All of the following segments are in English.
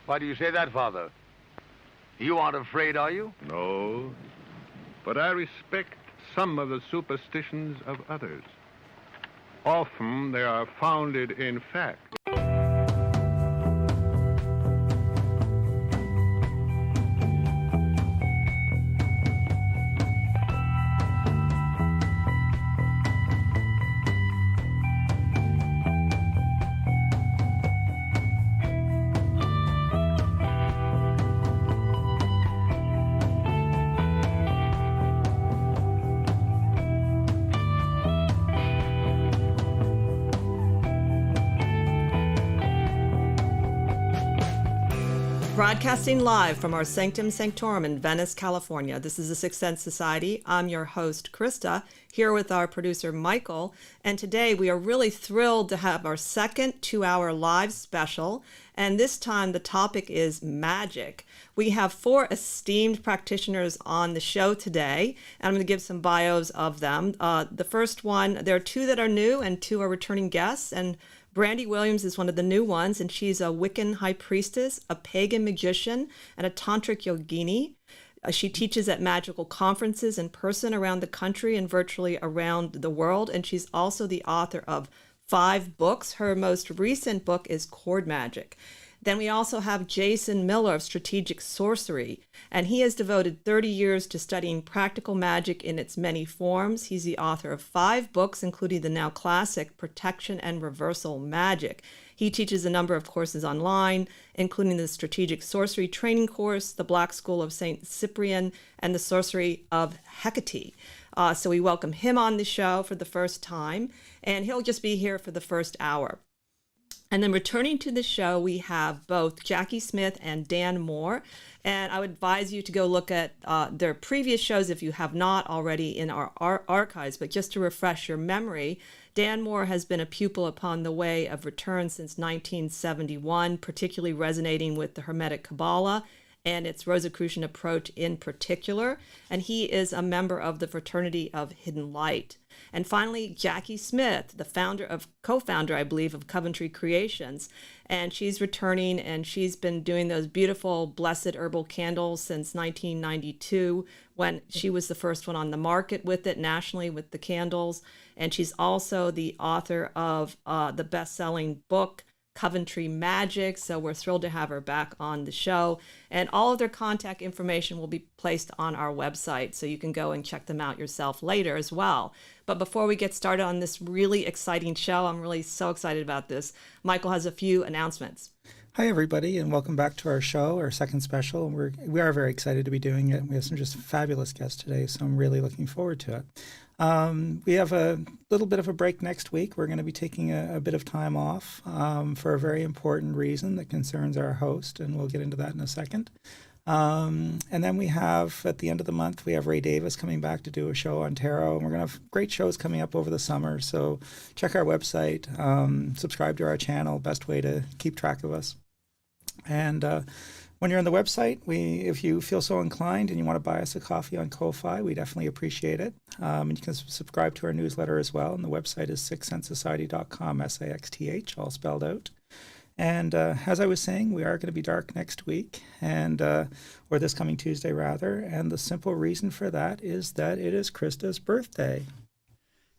Why do you say that, Father? You aren't afraid, are you? No, but I respect some of the superstitions of others. Often they are founded in fact. Broadcasting live from our Sanctum Sanctorum in Venice, California. This is the Sixth Sense Society. I'm your host, Krista, here with our producer, Michael. And today we are really thrilled to have our second 2-hour live special. And this time the topic is magic. We have 4 esteemed practitioners on the show today, and I'm going to give some bios of them. The first one, there are 2 that are new and 2 are returning guests. And Brandy Williams is one of the new ones, and she's a Wiccan high priestess, a pagan magician, and a tantric yogini. She teaches at magical conferences in person around the country and virtually around the world, and she's also the author of 5 books. Her most recent book is Cord Magic. Then we also have Jason Miller of Strategic Sorcery, and he has devoted 30 years to studying practical magic in its many forms. He's the author of 5 books, including the now classic Protection and Reversal Magic. He teaches a number of courses online, including the Strategic Sorcery Training Course, the Black School of St. Cyprian, and the Sorcery of Hecate. So we welcome him on the show for the first time, and he'll just be here for the first hour. And then returning to the show, we have both Jacki Smith and Dan Moore. And I would advise you to go look at their previous shows if you have not already in our archives. But just to refresh your memory, Dan Moore has been a pupil upon the way of return since 1971, particularly resonating with the Hermetic Kabbalah and its Rosicrucian approach in particular. And he is a member of the Fraternity of Hidden Light. And finally, Jacki Smith, the co-founder, I believe, of Coventry Creations. And she's returning, and she's been doing those beautiful blessed herbal candles since 1992, when she was the first one on the market with it nationally with the candles. And she's also the author of the best-selling book, Coventry Magick. So we're thrilled to have her back on the show. And all of their contact information will be placed on our website, so you can go and check them out yourself later as well. But before we get started on this really exciting show, I'm really so excited about this, Michael has a few announcements. Hi, everybody, and welcome back to our show, our second special. We are very excited to be doing it. We have some just fabulous guests today, so I'm really looking forward to it. We have a little bit of a break next week. We're going to be taking a bit of time off for a very important reason that concerns our host, and we'll get into that in a second. And then we have, at the end of the month, we have Ray Davis coming back to do a show on tarot, and we're going to have great shows coming up over the summer. So check our website, subscribe to our channel, best way to keep track of us. And when you're on the website, if you feel so inclined and you want to buy us a coffee on Ko-Fi, we definitely appreciate it. And you can subscribe to our newsletter as well. And the website is sixthsensesociety.com, SIXTH, all spelled out. And as I was saying, we are going to be dark next week, or this coming Tuesday, rather. And the simple reason for that is that it is Krista's birthday.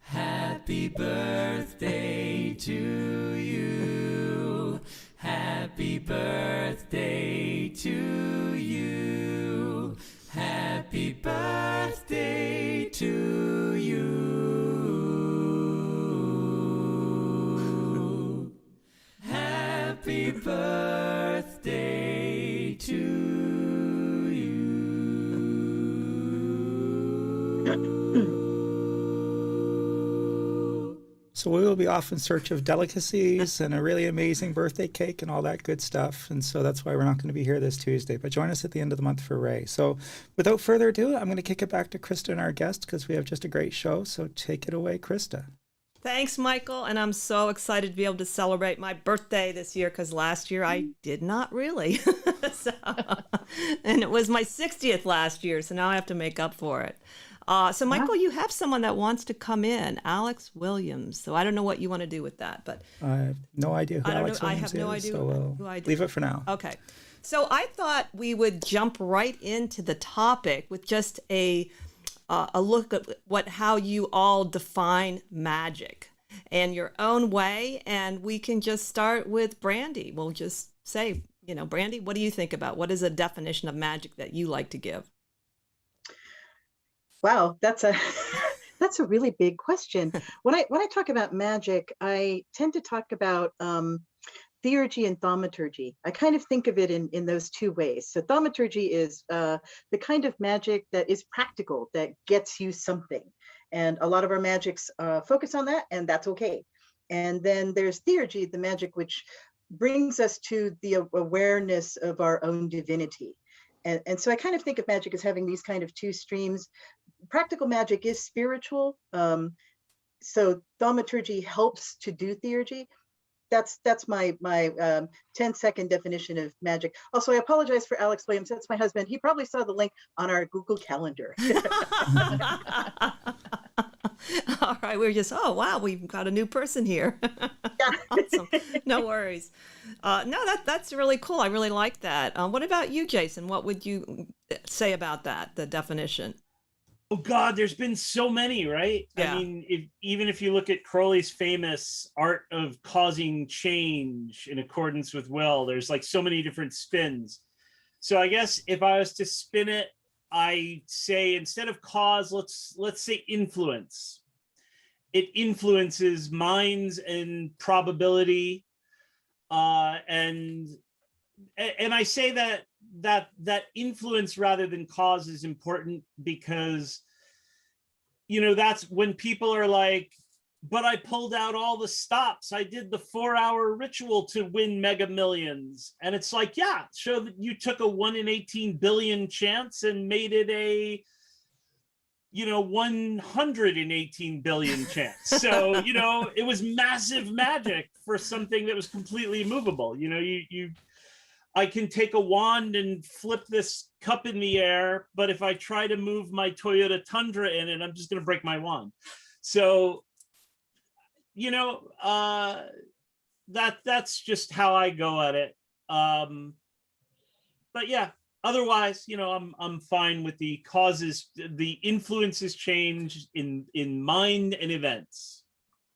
Happy birthday to you. Happy birthday to you. Happy birthday to you. Happy birthday to you. So we will be off in search of delicacies and a really amazing birthday cake and all that good stuff. And so that's why we're not going to be here this Tuesday. But join us at the end of the month for Ray. So without further ado, I'm going to kick it back to Krista and our guest, because we have just a great show. So take it away, Krista. Thanks, Michael. And I'm so excited to be able to celebrate my birthday this year, because last year I did not really. And it was my 60th last year, so now I have to make up for it. So, Michael, you have someone that wants to come in, Alex Williams. So I don't know what you want to do with that, but I have no idea who Alex Williams I have no is, idea so we'll who I do. leave it for now. Okay. So I thought we would jump right into the topic with just a look at how you all define magic in your own way, and we can just start with Brandy. We'll just say, Brandy, what do you think about what is a definition of magic that you like to give? Wow, that's a that's a really big question. When I talk about magic, I tend to talk about theurgy and thaumaturgy. I kind of think of it in those two ways. So thaumaturgy is the kind of magic that is practical, that gets you something. And a lot of our magics focus on that, and that's okay. And then there's theurgy, the magic which brings us to the awareness of our own divinity. And so I kind of think of magic as having these kind of two streams. Practical magic is spiritual. So thaumaturgy helps to do theurgy. That's my 10-second definition of magic. Also, I apologize for Alex Williams. That's my husband. He probably saw the link on our Google Calendar. All right, we're just, oh wow, we've got a new person here. Awesome. No worries. No, that's really cool. I really like that. What about you, Jason? What would you say about that, the definition? Oh God, there's been so many, right? Yeah. I mean, even if you look at Crowley's famous art of causing change in accordance with will, there's like so many different spins. So I guess if I was to spin it, I say instead of cause, let's say influence. It influences minds and probability, and I say that influence rather than cause is important because, that's when people are like, but I pulled out all the stops. I did the 4-hour ritual to win Mega Millions. And it's like, yeah, show that you took a 1 in 18 billion chance and made it a, 100 in 18 billion chance. So, it was massive magic for something that was completely immovable. I can take a wand and flip this cup in the air, but if I try to move my Toyota Tundra in it, I'm just going to break my wand. So, that's just how I go at it. But yeah, otherwise, I'm fine with the causes, the influences change in mind and events.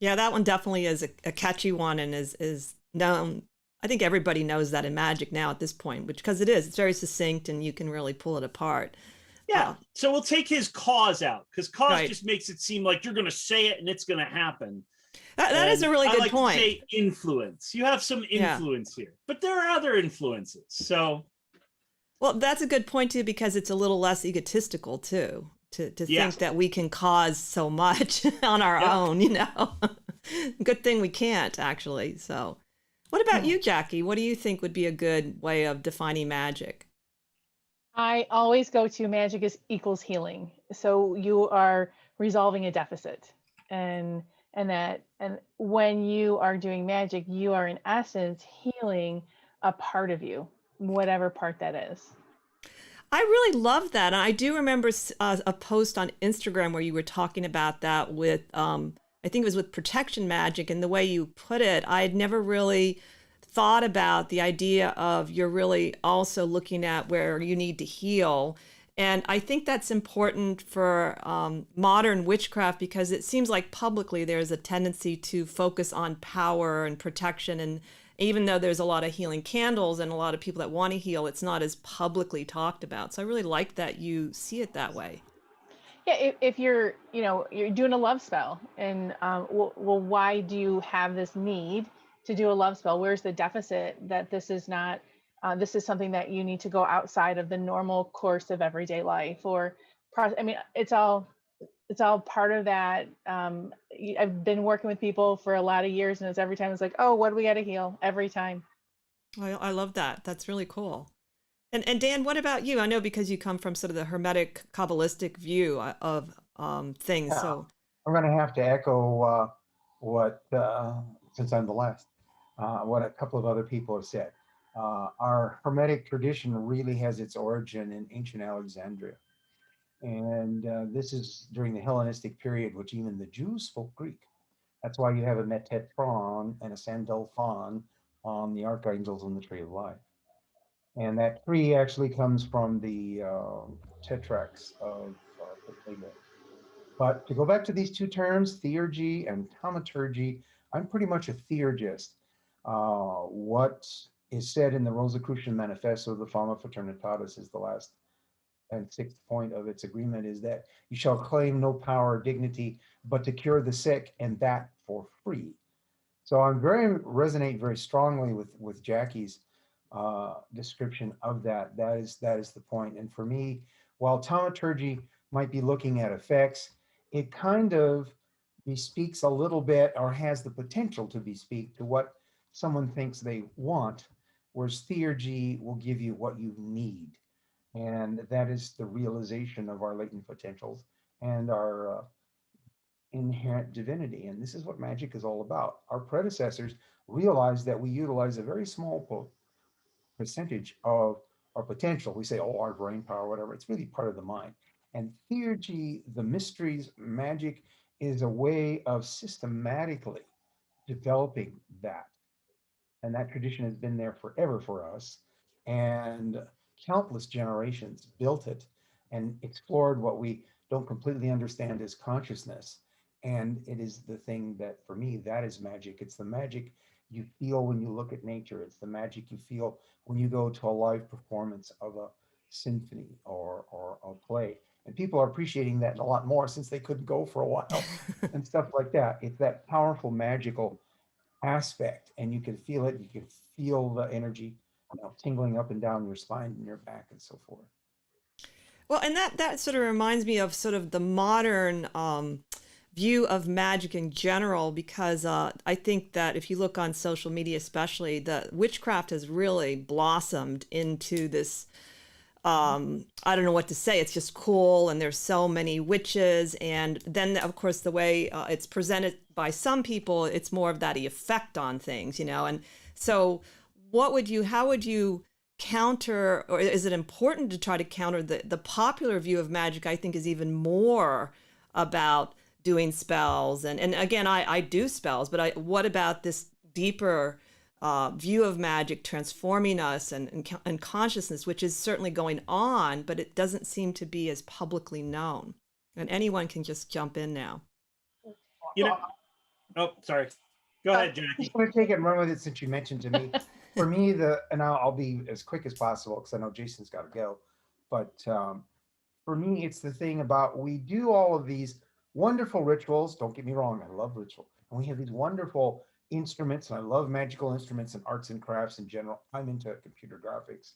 Yeah, that one definitely is a catchy one and is known. I think everybody knows that in magic now at this point, because it's very succinct and you can really pull it apart. Yeah. So we'll take his cause out, because cause Right. just makes it seem like you're going to say it and it's going to happen. That is a really I good like point. to say influence. You have some influence here, but there are other influences. So, Well, that's a good point too, because it's a little less egotistical too, to Yeah. think that we can cause so much on our Yeah. own, Good thing we can't actually. So what about you, Jackie? What do you think would be a good way of defining magic? I always go to magic is equals healing. So you are resolving a deficit, and when you are doing magic, you are in essence healing a part of you, whatever part that is. I really love that. And I do remember a post on Instagram where you were talking about that with, I think it was with protection magic, and the way you put it, I had never really thought about the idea of you're really also looking at where you need to heal. And I think that's important for modern witchcraft, because it seems like publicly there's a tendency to focus on power and protection. And even though there's a lot of healing candles and a lot of people that want to heal, it's not as publicly talked about. So I really like that you see it that way. Yeah, if you're you're doing a love spell, and well, why do you have this need to do a love spell? Where's the deficit that this is not? This is something that you need to go outside of the normal course of everyday life, or I mean, it's all part of that. I've been working with people for a lot of years, and it's every time it's like, oh, what do we got to heal every time? I love that. That's really cool. And Dan, what about you? I know because you come from sort of the Hermetic Kabbalistic view of things. Yeah. So I'm going to have to echo what, since I'm the last, what a couple of other people have said. Our Hermetic tradition really has its origin in ancient Alexandria. And this is during the Hellenistic period, which even the Jews spoke Greek. That's why you have a Metatron and a Sandalphon on the archangels on the tree of life. And that tree actually comes from the tetrax of Plato. But to go back to these two terms, theurgy and thaumaturgy, I'm pretty much a theurgist. What is said in the Rosicrucian Manifesto, the Fama Fraternitatis, is the last and sixth point of its agreement, is that you shall claim no power or dignity, but to cure the sick, and that for free. So I'm resonate very strongly with Jacki's description of that. That is the point. And for me, while thaumaturgy might be looking at effects, it kind of bespeaks a little bit, or has the potential to bespeak to what someone thinks they want, whereas theurgy will give you what you need. And that is the realization of our latent potentials and our inherent divinity. And this is what magic is all about. Our predecessors realized that we utilize a very small percentage of our potential. We say, oh, our brain power, whatever. It's really part of the mind. And theurgy, the mysteries, magic, is a way of systematically developing that. And that tradition has been there forever for us. And countless generations built it and explored what we don't completely understand as consciousness. And it is the thing that, for me, that is magic. It's the magic you feel when you look at nature. It's the magic you feel when you go to a live performance of a symphony or a play. And people are appreciating that a lot more since they couldn't go for a while and stuff like that. It's that powerful, magical aspect, and you can feel it. You can feel the energy, tingling up and down your spine and your back and so forth. Well, and that sort of reminds me of sort of the modern view of magic in general, because I think that if you look on social media, especially, the witchcraft has really blossomed into this, I don't know what to say. It's just cool. And there's so many witches. And then, of course, the way it's presented by some people, it's more of that effect on things, And so how would you counter, or is it important to try to counter the popular view of magic? I think is even more about doing spells. And again, I do spells, but what about this deeper view of magic transforming us and consciousness, which is certainly going on, but it doesn't seem to be as publicly known. And anyone can just jump in now. Oh, sorry. Go ahead, Jacki. I'm just going to take it and run with it since you mentioned to me. For me, and I'll be as quick as possible because I know Jason's got to go. But for me, it's the thing about, we do all of these wonderful rituals. Don't get me wrong, I love ritual. And we have these wonderful instruments, and I love magical instruments and arts and crafts in general. I'm into computer graphics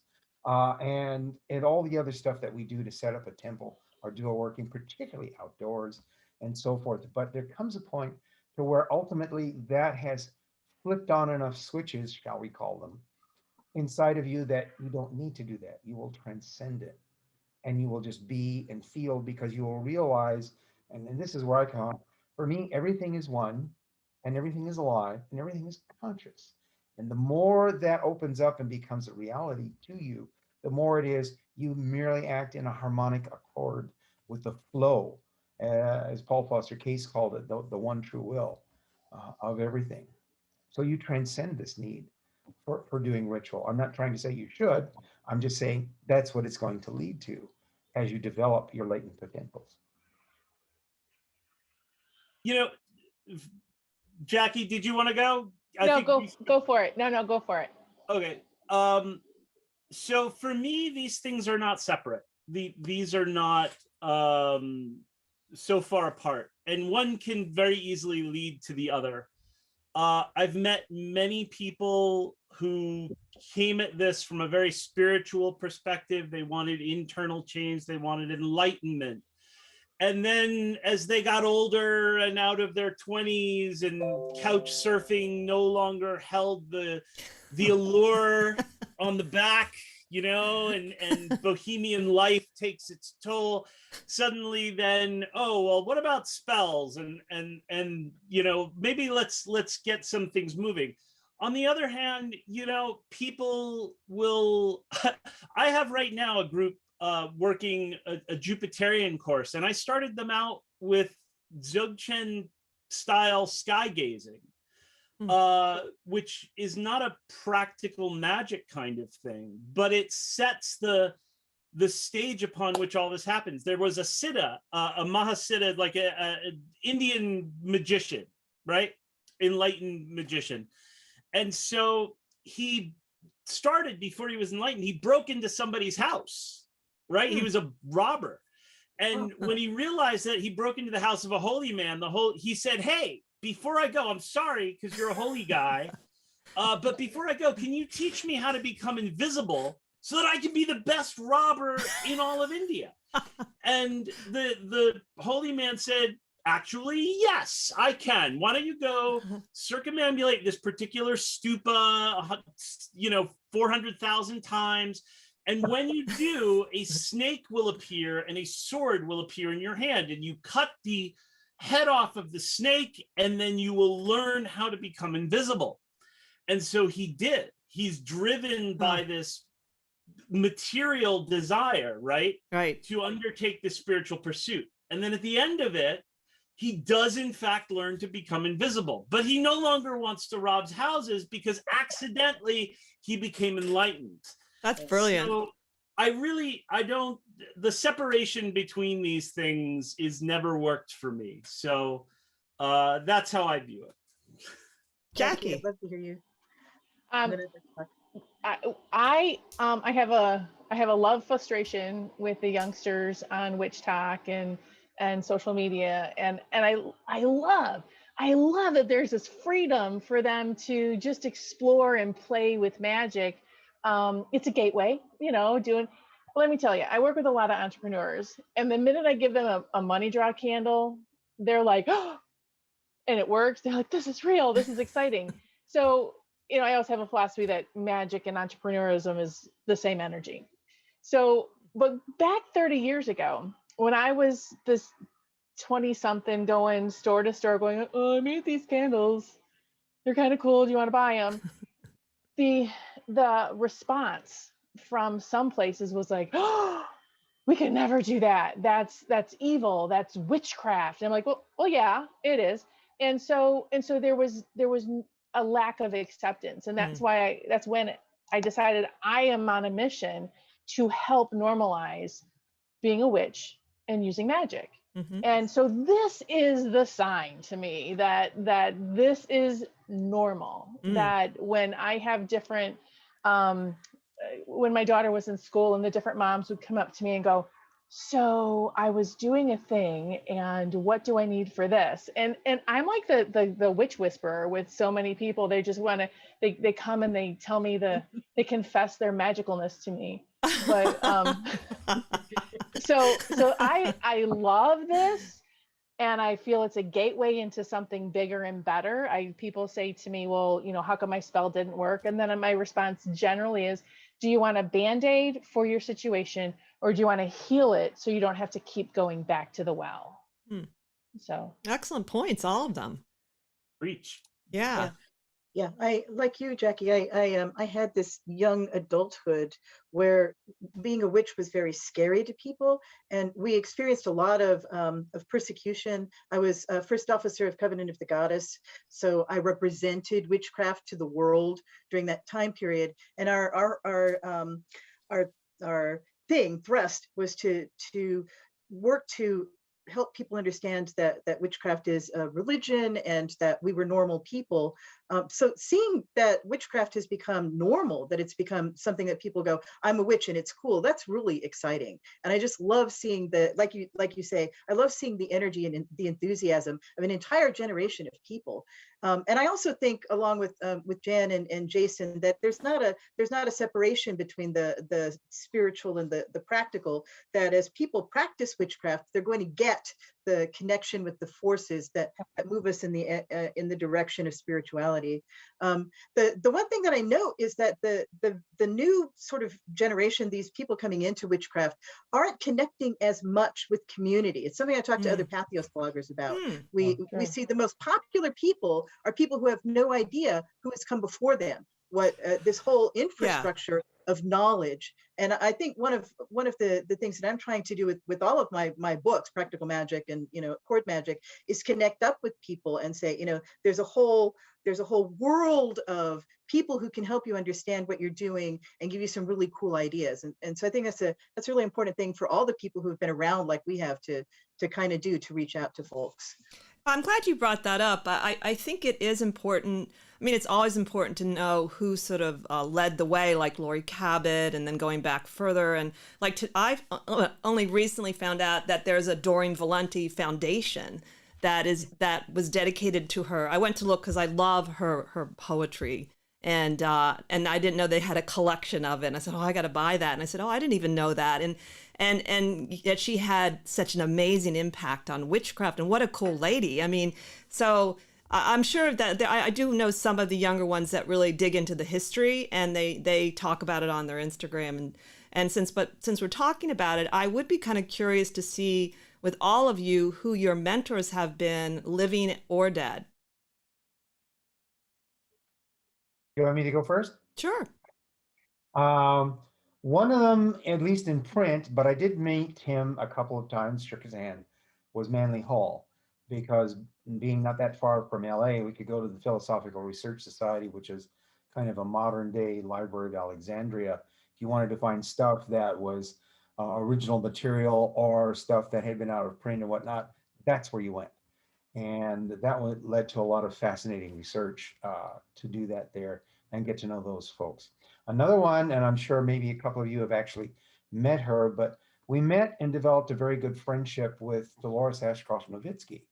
and all the other stuff that we do to set up a temple or do a working, particularly outdoors and so forth. But there comes a point to where ultimately that has flipped on enough switches, shall we call them, inside of you that you don't need to do that. You will transcend it, and you will just be and feel, because you will realize, and this is where I come, for me, everything is one, and everything is alive, and everything is conscious. And the more that opens up and becomes a reality to you, the more it is you merely act in a harmonic accord with the flow, as Paul Foster Case called it, the one true will of everything. So you transcend this need for doing ritual. I'm not trying to say you should. I'm just saying that's what it's going to lead to as you develop your latent potentials. Jacki, did you want to go? No, go for it. No, go for it. Okay. So for me, these things are not separate. These are not so far apart, and one can very easily lead to the other. I've met many people who came at this from a very spiritual perspective. They wanted internal change. They wanted enlightenment. And then as they got older and out of their 20s, and couch surfing no longer held the allure on the back, and bohemian life takes its toll, suddenly then, oh, well, what about spells? And maybe let's get some things moving. On the other hand, people will, I have right now a group working a Jupiterian course, and I started them out with Dzogchen style sky gazing, which is not a practical magic kind of thing, but it sets the stage upon which all this happens. There was a siddha, a mahasiddha, like a Indian magician, right? Enlightened magician. And so he started, before he was enlightened, he broke into somebody's house, right? He was a robber. And when he realized that he broke into the house of a holy man, he said, hey, before I go, I'm sorry, because you're a holy guy, but before I go, can you teach me how to become invisible so that I can be the best robber in all of India? And the holy man said, actually, yes, I can. Why don't you go circumambulate this particular stupa, 400,000 times. And when you do, a snake will appear and a sword will appear in your hand, and you cut the head off of the snake, and then you will learn how to become invisible. And so he did. He's driven by this material desire, right? To undertake this spiritual pursuit. And then at the end of it, he does in fact learn to become invisible, but he no longer wants to rob houses because accidentally he became enlightened. That's brilliant. So the separation between these things is never worked for me. So that's how I view it. Jackie, I'd love to hear you. I have a love frustration with the youngsters on Witch Talk and social media, and I love that there's this freedom for them to just explore and play with magic. It's a gateway, let me tell you, I work with a lot of entrepreneurs, and the minute I give them a money draw candle, they're like, oh, and it works. They're like, this is real. This is exciting. So, I always have a philosophy that magic and entrepreneurism is the same energy. So, but back 30 years ago, when I was this 20-something going store to store going, oh, I made these candles. They're kind of cool. Do you want to buy them? The response from some places was like, oh, we could never do that. That's evil. That's witchcraft. And I'm like, well, yeah, it is. And so there was a lack of acceptance. And that's that's when I decided I am on a mission to help normalize being a witch and using magic. And so this is the sign to me that this is normal, that when I have different, when my daughter was in school and the different moms would come up to me and go, so I was doing a thing and what do I need for this? And I'm like the witch whisperer with so many people. They just want to, they come and they tell me they confess their magicalness to me. But so I love this, and I feel it's a gateway into something bigger and better. People say to me, well, how come my spell didn't work? And then my response generally is, do you want a Band-Aid for your situation, or do you want to heal it so you don't have to keep going back to the well? So excellent points, all of them. Preach. Yeah. Yeah, I like you, Jackie. I had this young adulthood where being a witch was very scary to people, and we experienced a lot of persecution. I was a first officer of Covenant of the Goddess, so I represented witchcraft to the world during that time period. And our thrust was to work to help people understand that witchcraft is a religion and that we were normal people. So seeing that witchcraft has become normal, that it's become something that people go, I'm a witch and it's cool, that's really exciting. And I just love seeing like you say, I love seeing the energy and the enthusiasm of an entire generation of people. And I also think, along with Jan and Jason, that there's not a separation between the spiritual and the practical, that as people practice witchcraft, they're going to get the connection with the forces that move us in the direction of spirituality. The one thing that I know is that the new sort of generation, these people coming into witchcraft, aren't connecting as much with community. It's something I talk to other Patheos bloggers about. We see the most popular people are people who have no idea who has come before them, what this whole infrastructure of knowledge. And I think one of the things that I'm trying to do with all of my books, Practical Magic and, you know, Court Magic, is connect up with people and say, you know, there's a whole world of people who can help you understand what you're doing and give you some really cool ideas. And so I think that's a really important thing for all the people who have been around like we have to kind of do, to reach out to folks. I'm glad you brought that up. I think it is important. I mean, it's always important to know who sort of led the way, like Laurie Cabot, and then going back further. And like I've only recently found out that there's a Doreen Valenti Foundation that was dedicated to her. I went to look because I love her poetry. And I didn't know they had a collection of it. And I said, oh, I got to buy that. And I said, oh, I didn't even know that. And yet she had such an amazing impact on witchcraft. And what a cool lady. I mean, so I'm sure that I do know some of the younger ones that really dig into the history, and they talk about it on their Instagram. And since we're talking about it, I would be kind of curious to see with all of you who your mentors have been, living or dead. You want me to go first? Sure. One of them, at least in print, but I did meet him a couple of times, shook his hand, was Manly Hall, because being not that far from LA, we could go to the Philosophical Research Society, which is kind of a modern day Library of Alexandria. If you wanted to find stuff that was original material or stuff that had been out of print and whatnot, that's where you went. And that led to a lot of fascinating research to do that there and get to know those folks. Another one, and I'm sure maybe a couple of you have actually met her, but we met and developed a very good friendship with Dolores Ashcroft-Nowitzki,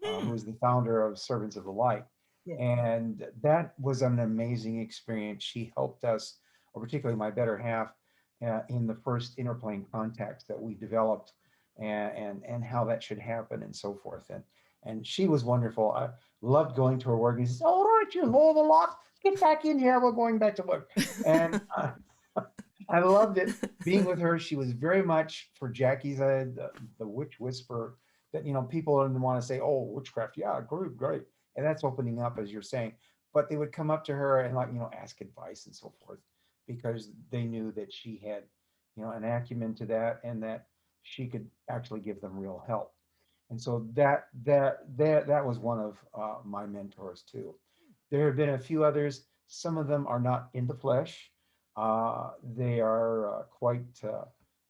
who is the founder of Servants of the Light. Yeah. And that was an amazing experience. She helped us, or particularly my better half, in the first interplane contacts that we developed, and how that should happen and so forth. And she was wonderful. I loved going to her work. And she says, "Oh, aren't you home a lot? Get back in here. We're going back to work." And I loved it being with her. She was very much for Jackie's the witch whisperer that, you know, people didn't want to say, "Oh, witchcraft. Yeah, great." And that's opening up, as you're saying. But they would come up to her and, like, you know, ask advice and so forth, because they knew that she had, you know, an acumen to that, and that she could actually give them real help. And so that was one of my mentors too. There have been a few others. Some of them are not in the flesh. They are quite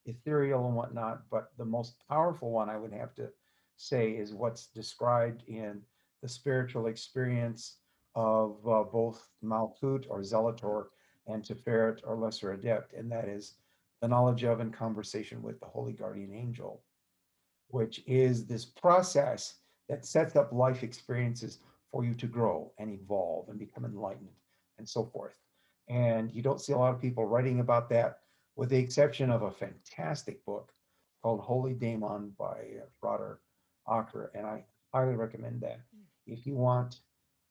ethereal and whatnot. But the most powerful one, I would have to say, is what's described in the spiritual experience of both Malkut or Zelator and Tiferet or Lesser Adept, and that is the knowledge of and conversation with the Holy Guardian Angel, which is this process that sets up life experiences for you to grow and evolve and become enlightened and so forth. And you don't see a lot of people writing about that, with the exception of a fantastic book called Holy Daemon by Frater Acker. And I highly recommend that if you want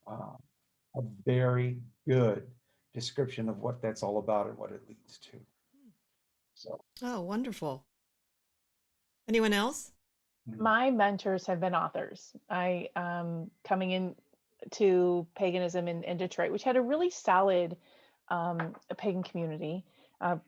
a very good description of what that's all about and what it leads to. So. Oh, wonderful. Anyone else? My mentors have been authors. I coming in to paganism in Detroit, which had a really solid pagan community,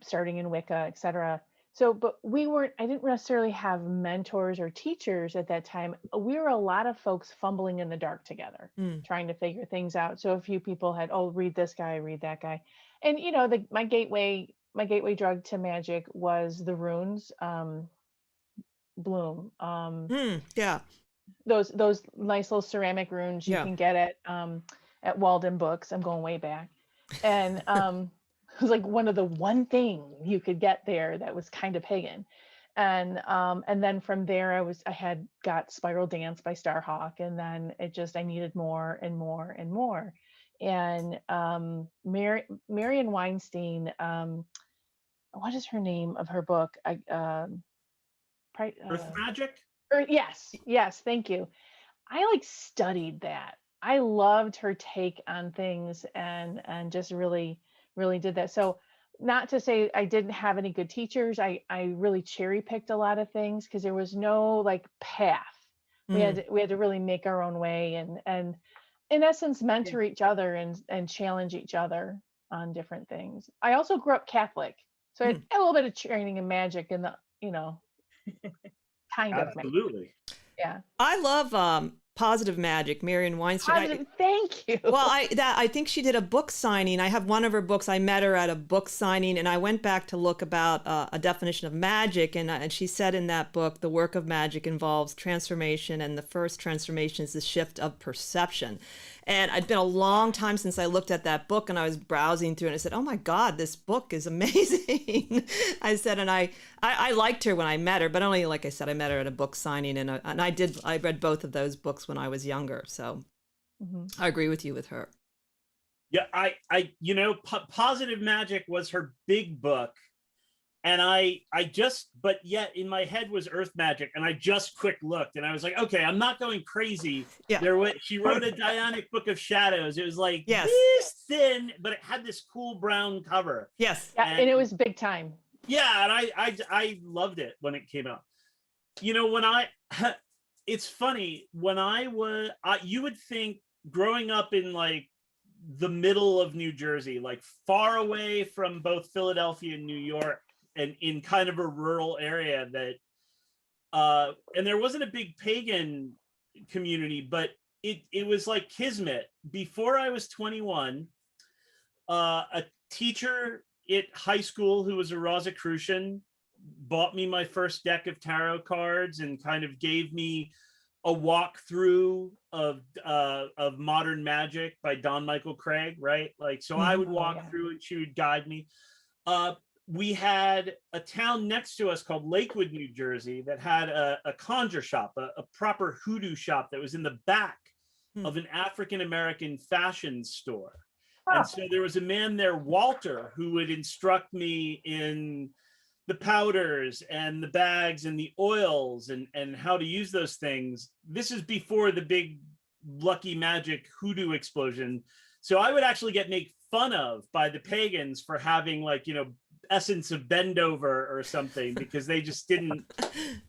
starting in Wicca, etc. So, but I didn't necessarily have mentors or teachers at that time. We were a lot of folks fumbling in the dark together, trying to figure things out. So a few people had, oh, read this guy, read that guy. And, you know, my gateway drug to magic was the runes, Bloom. Yeah. Those nice little ceramic runes you can get at Walden Books. I'm going way back. And it was like one thing you could get there that was kind of pagan. And then from there I had got Spiral Dance by Starhawk, and then I needed more and more and more. And Marian Weinstein, what is her name of her book? Earth Magic? Yes, thank you. I studied that. I loved her take on things, and just really did that. So not to say I didn't have any good teachers. I really cherry picked a lot of things because there was no path. We had to really make our own way and in essence mentor each other and challenge each other. on different things. I also grew up Catholic, so I had a little bit of training in magic and the, kind of magic. Absolutely. Yeah. I love Positive Magic, Marion Weinstein. Thank you. Well, I think she did a book signing. I have one of her books. I met her at a book signing, and I went back to look about a definition of magic, and she said in that book, the work of magic involves transformation, and the first transformation is the shift of perception. And it'd been a long time since I looked at that book, and I was browsing through, and I said, "Oh my God, this book is amazing!" I said, and I liked her when I met her, but only, like I said, I met her at a book signing, and I read both of those books when I was younger, so I agree with you with her. Yeah, Positive Magic was her big book, and but yet in my head was Earth Magic, and I just quick looked, and I was like, okay, I'm not going crazy. Yeah. She wrote a Dionic Book of Shadows. It was like this thin, but it had this cool brown cover. Yes, and it was big time. Yeah, and I loved it when it came out. It's funny, when you would think growing up in like the middle of New Jersey, like far away from both Philadelphia and New York, and in kind of a rural area that, and there wasn't a big pagan community, but it was like kismet. Before I was 21, a teacher at high school who was a Rosicrucian bought me my first deck of tarot cards and kind of gave me a walkthrough of Modern Magic by Don Michael Craig, right? Like, so I would walk through and she would guide me. We had a town next to us called Lakewood, New Jersey, that had a conjure shop, a proper hoodoo shop that was in the back of an African-American fashion store. And so there was a man there, Walter, who would instruct me in the powders and the bags and the oils and how to use those things. This is before the big Lucky Magic hoodoo explosion. So I would actually get made fun of by the pagans for having essence of Bendover or something, because they just didn't,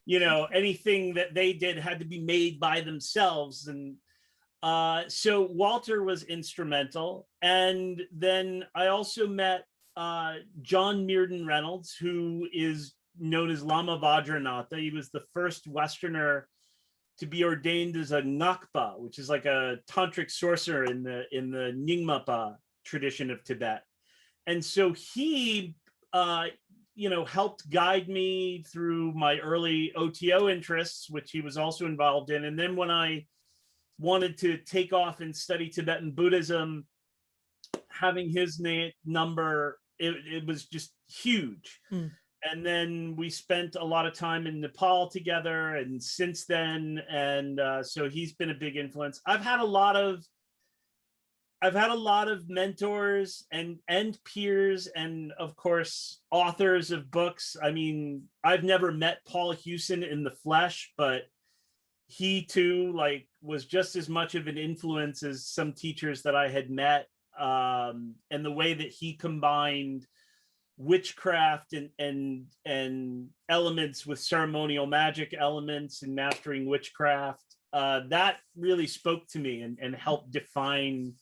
anything that they did had to be made by themselves. And so Walter was instrumental. And then I also met John Mearden Reynolds, who is known as Lama Vajranatha. He was the first Westerner to be ordained as a Ngakpa, which is like a tantric sorcerer in the Nyingmapa tradition of Tibet. And so he helped guide me through my early OTO interests, which he was also involved in. And then when I wanted to take off and study Tibetan Buddhism, having his number, it was just huge. And then we spent a lot of time in Nepal together, and since then, and so he's been a big influence. I've had a lot of mentors and peers, and of course authors of books. I mean, I've never met Paul Hewson in the flesh, but he too was just as much of an influence as some teachers that I had met. And the way that he combined witchcraft and elements with ceremonial magic elements and mastering witchcraft, that really spoke to me and helped define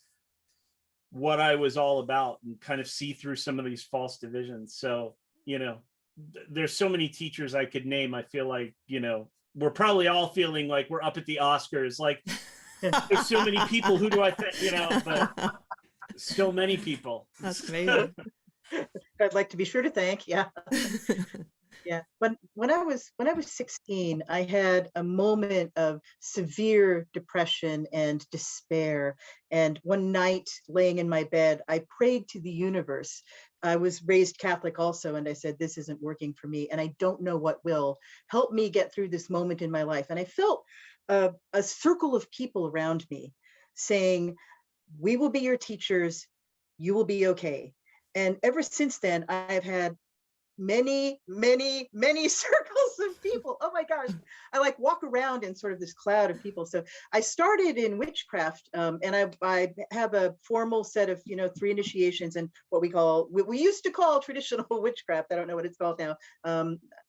what I was all about and kind of see through some of these false divisions. So, there's so many teachers I could name. I feel like, we're probably all feeling like we're up at the Oscars. Like, there's so many people. Who do I think, but so many people. That's amazing. I'd like to be sure to thank. Yeah. Yeah. When I was 16, I had a moment of severe depression and despair. And one night, laying in my bed, I prayed to the universe. I was raised Catholic also, and I said, this isn't working for me, and I don't know what will. Help me get through this moment in my life. And I felt a circle of people around me saying, we will be your teachers. You will be okay. And ever since then, I've had many, many, many circles of people. Oh my gosh. I walk around in sort of this cloud of people. So I started in witchcraft, and I have a formal set of, 3 initiations and what we used to call traditional witchcraft. I don't know what it's called now.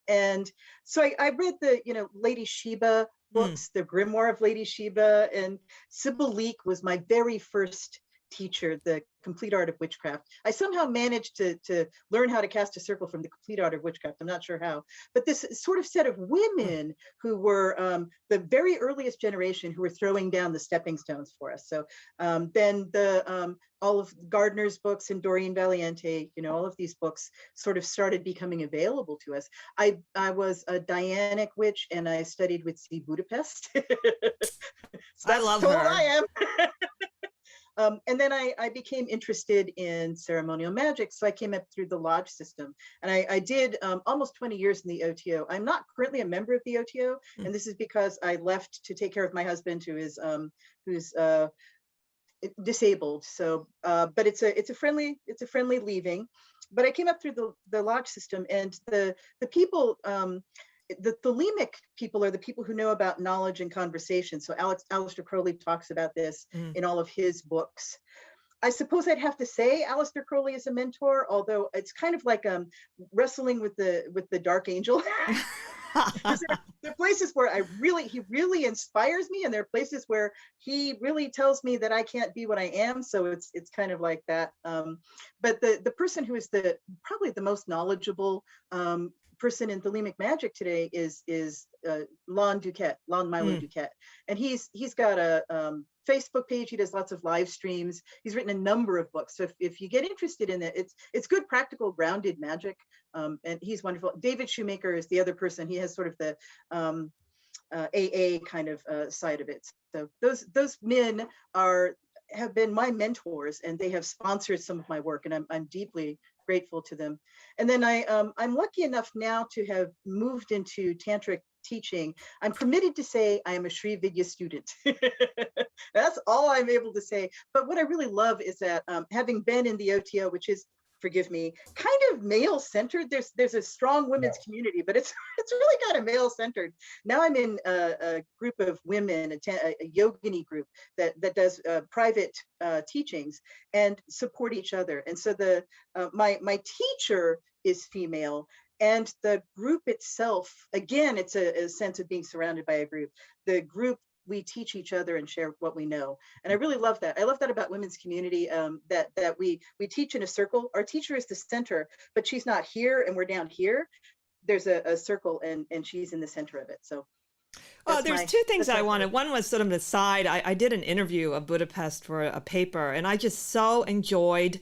And so I read the, Lady Sheba books, the Grimoire of Lady Sheba, and Sybil Leek was my very first teacher, The Complete Art of Witchcraft. I somehow managed to learn how to cast a circle from The Complete Art of Witchcraft. I'm not sure how, but this sort of set of women who were the very earliest generation who were throwing down the stepping stones for us. So then all of Gardner's books and Doreen Valiente, you know, all of these books sort of started becoming available to us. I was a Dianic witch and I studied with C. Budapest. So I love so her. I am. And then I became interested in ceremonial magic. So I came up through the lodge system, and I did almost 20 years in the OTO. I'm not currently a member of the OTO, and this is because I left to take care of my husband, who's disabled. So, but it's a friendly leaving. But I came up through the lodge system, and the people. The thelemic people are the people who know about knowledge and conversation. So Aleister Crowley talks about this in all of his books. I suppose I'd have to say Aleister Crowley is a mentor, although it's kind of like wrestling with the dark angel. There are places where he really inspires me, and there are places where he really tells me that I can't be what I am. So it's kind of like that. But the person who is probably the most knowledgeable person in thelemic magic today is Lon Milo Duquette, and he's got a Facebook page. He does lots of live streams. He's written a number of books. So if you get interested in it, it's good, practical, grounded magic, and he's wonderful. David Shoemaker is the other person. He has sort of the AA kind of side of it. So those men have been my mentors, and they have sponsored some of my work, and I'm deeply grateful to them. And then I'm lucky enough now to have moved into tantric teaching. I'm permitted to say I am a Sri Vidya student. That's all I'm able to say. But what I really love is that having been in the OTO, which is, forgive me, kind of male-centered. There's a strong women's community, but it's really kind of male-centered. Now I'm in a group of women, a yogini group that does private teachings and support each other. And so my teacher is female, and the group itself, again, it's a sense of being surrounded by a group. The group, we teach each other and share what we know. And I really love that. I love that about women's community, that we teach in a circle. Our teacher is the center, but she's not here and we're down here. There's a circle and she's in the center of it. So there's two things I wanted. One was sort of an aside. I did an interview of Budapest for a paper, and I just so enjoyed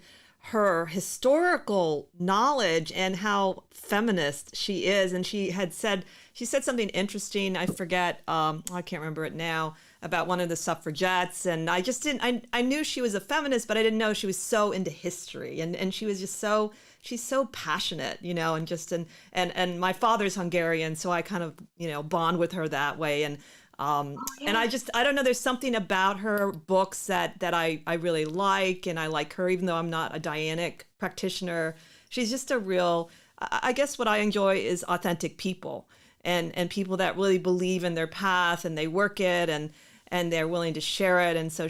her historical knowledge and how feminist she is. And she said something interesting. I forget, I can't remember it now, about one of the suffragettes. And I just I knew she was a feminist, but I didn't know she was so into history. And she was just she's so passionate, you know, and my father's Hungarian, so I kind of, you know, bond with her that way. And and I don't know, there's something about her books that I really like, and I like her, even though I'm not a Dianic practitioner. She's just a real, I guess what I enjoy is authentic people and people that really believe in their path and they work it and they're willing to share it. And so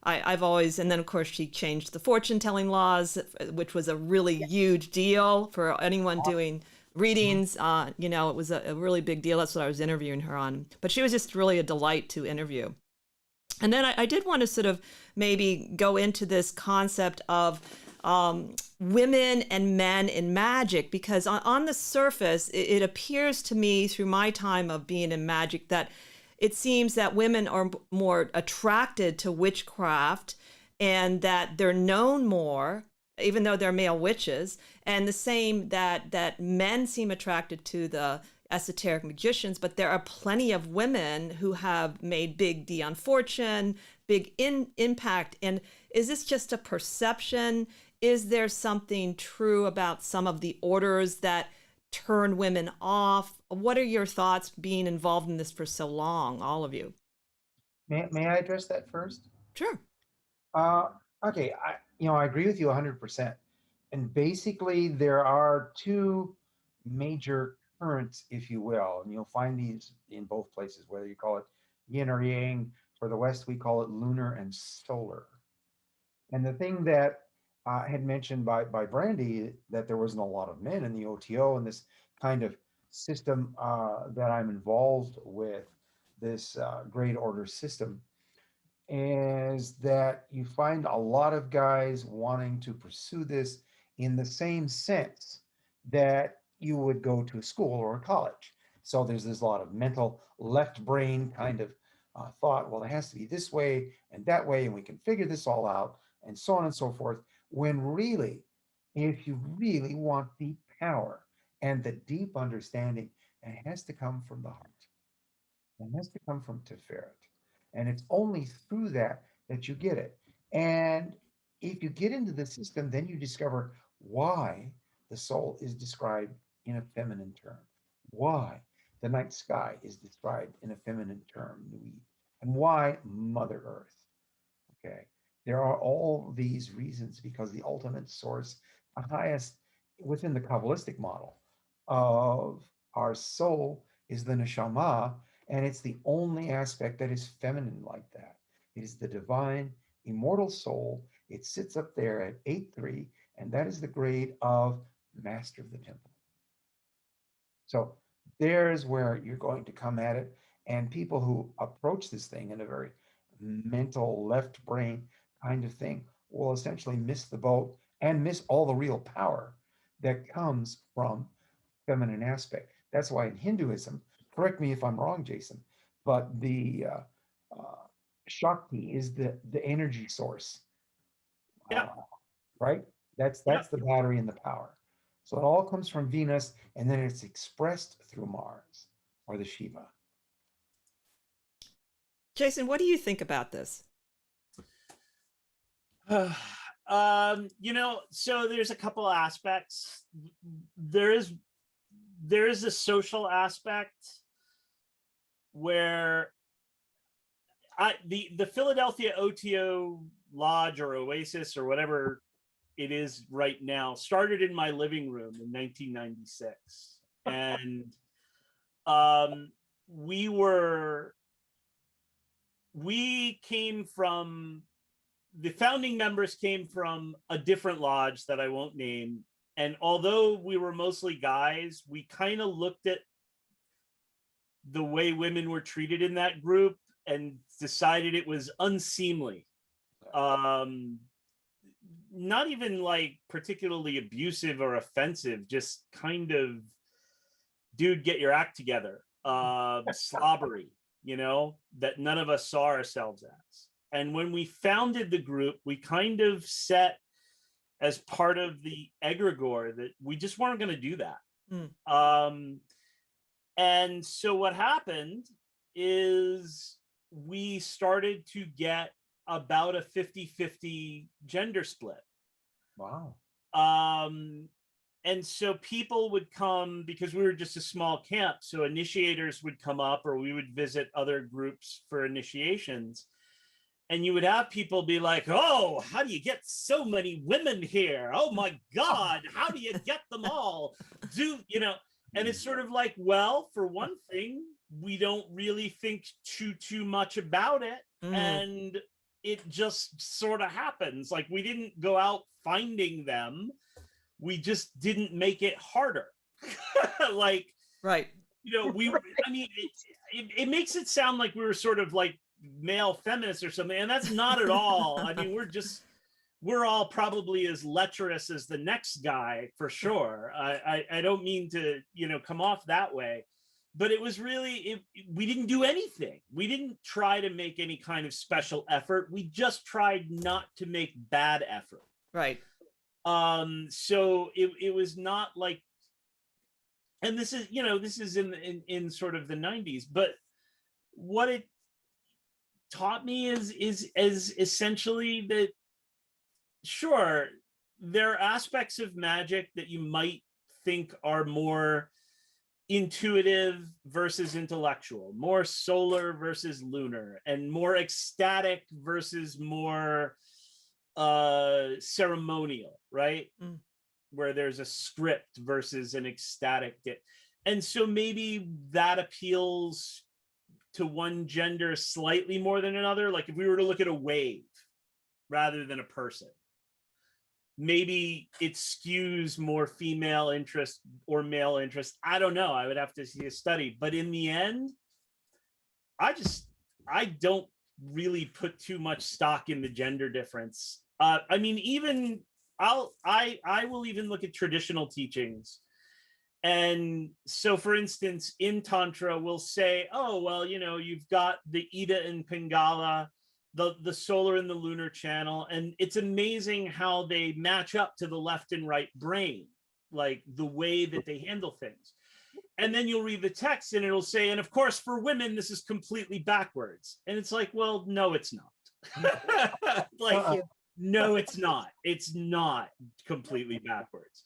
I've always, and then of course she changed the fortune telling laws, which was a really huge deal for anyone doing readings. You know, it was a really big deal. That's what I was interviewing her on. But she was just really a delight to interview. And then I did want to sort of maybe go into this concept of women and men in magic, because on the surface, it appears to me through my time of being in magic that it seems that women are more attracted to witchcraft and that they're known more, even though they're male witches, and the same that men seem attracted to the esoteric magicians, but there are plenty of women who have made big D on fortune, big impact. And is this just a perception? Is there something true about some of the orders that turn women off? What are your thoughts being involved in this for so long, all of you? May I address that first? Sure. Okay, I agree with you 100%. And basically, there are two major currents, if you will, and you'll find these in both places, whether you call it yin or yang. For the West, we call it lunar and solar. And the thing that had mentioned by Brandy, that there wasn't a lot of men in the OTO and this kind of system that I'm involved with, this great order system. is that you find a lot of guys wanting to pursue this in the same sense that you would go to a school or a college. So there's this lot of mental left brain kind of thought, well, it has to be this way and that way, and we can figure this all out, and so on and so forth. When really, if you really want deep power and the deep understanding, it has to come from the heart. It has to come from Tiferet. And it's only through that that you get it. And if you get into the system, then you discover why the soul is described in a feminine term, why the night sky is described in a feminine term, Nuit, and why Mother Earth. Okay. There are all these reasons because the ultimate source, the highest within the Kabbalistic model of our soul is the neshama, and it's the only aspect that is feminine like that. It is the divine, immortal soul. It sits up there at 8.3, and that is the grade of Master of the Temple. So there's where you're going to come at it. And people who approach this thing in a very mental left brain kind of thing will essentially miss the boat and miss all the real power that comes from feminine aspect. That's why in Hinduism, correct me if I'm wrong, Jason, but the Shakti is the energy source. Yeah. Right? That's the battery and the power. So it all comes from Venus, and then it's expressed through Mars or the Shiva. Jason, what do you think about this? So there's a couple aspects. There is a social aspect where the Philadelphia OTO Lodge or Oasis or whatever it is right now started in my living room in 1996, and the founding members came from a different lodge that I won't name. And although we were mostly guys, we kind of looked at the way women were treated in that group and decided it was unseemly. Not even like particularly abusive or offensive, just kind of, dude, get your act together. Slobbery, that none of us saw ourselves as. And when we founded the group, we kind of set as part of the egregore that we just weren't going to do that. And so what happened is we started to get about a 50-50 gender split. Wow. And so people would come because we were just a small camp. So initiators would come up, or we would visit other groups for initiations. And you would have people be like, oh, how do you get so many women here? Oh my God, how do you get them all? And it's sort of like, well, for one thing, we don't really think too much about it. And it just sort of happens. Like, we didn't go out finding them. We just didn't make it harder. Like, right. It makes it sound like we were sort of like male feminists or something, and that's not at all. I mean, we're all probably as lecherous as the next guy for sure. I don't mean to come off that way, but it was really we didn't do anything. We didn't try to make any kind of special effort. We just tried not to make bad effort. Right. So it was not like, and this is in sort of the 90s, but what it taught me is essentially that, sure, there are aspects of magic that you might think are more intuitive versus intellectual, more solar versus lunar, and more ecstatic versus more ceremonial, right? Where there's a script versus an ecstatic. And so maybe that appeals to one gender slightly more than another. Like if we were to look at a wave rather than a person, maybe it skews more female interest or male interest. I don't know. I would have to see a study. But in the end, I don't really put too much stock in the gender difference. I mean, even I will even look at traditional teachings. And so, for instance, in Tantra, we'll say, oh, well, you know, you've got the Ida and Pingala, the solar and the lunar channel. And it's amazing how they match up to the left and right brain, like the way that they handle things. And then you'll read the text and it'll say, and of course, for women, this is completely backwards. And it's like, well, no, it's not. Like, no, it's not. It's not completely backwards.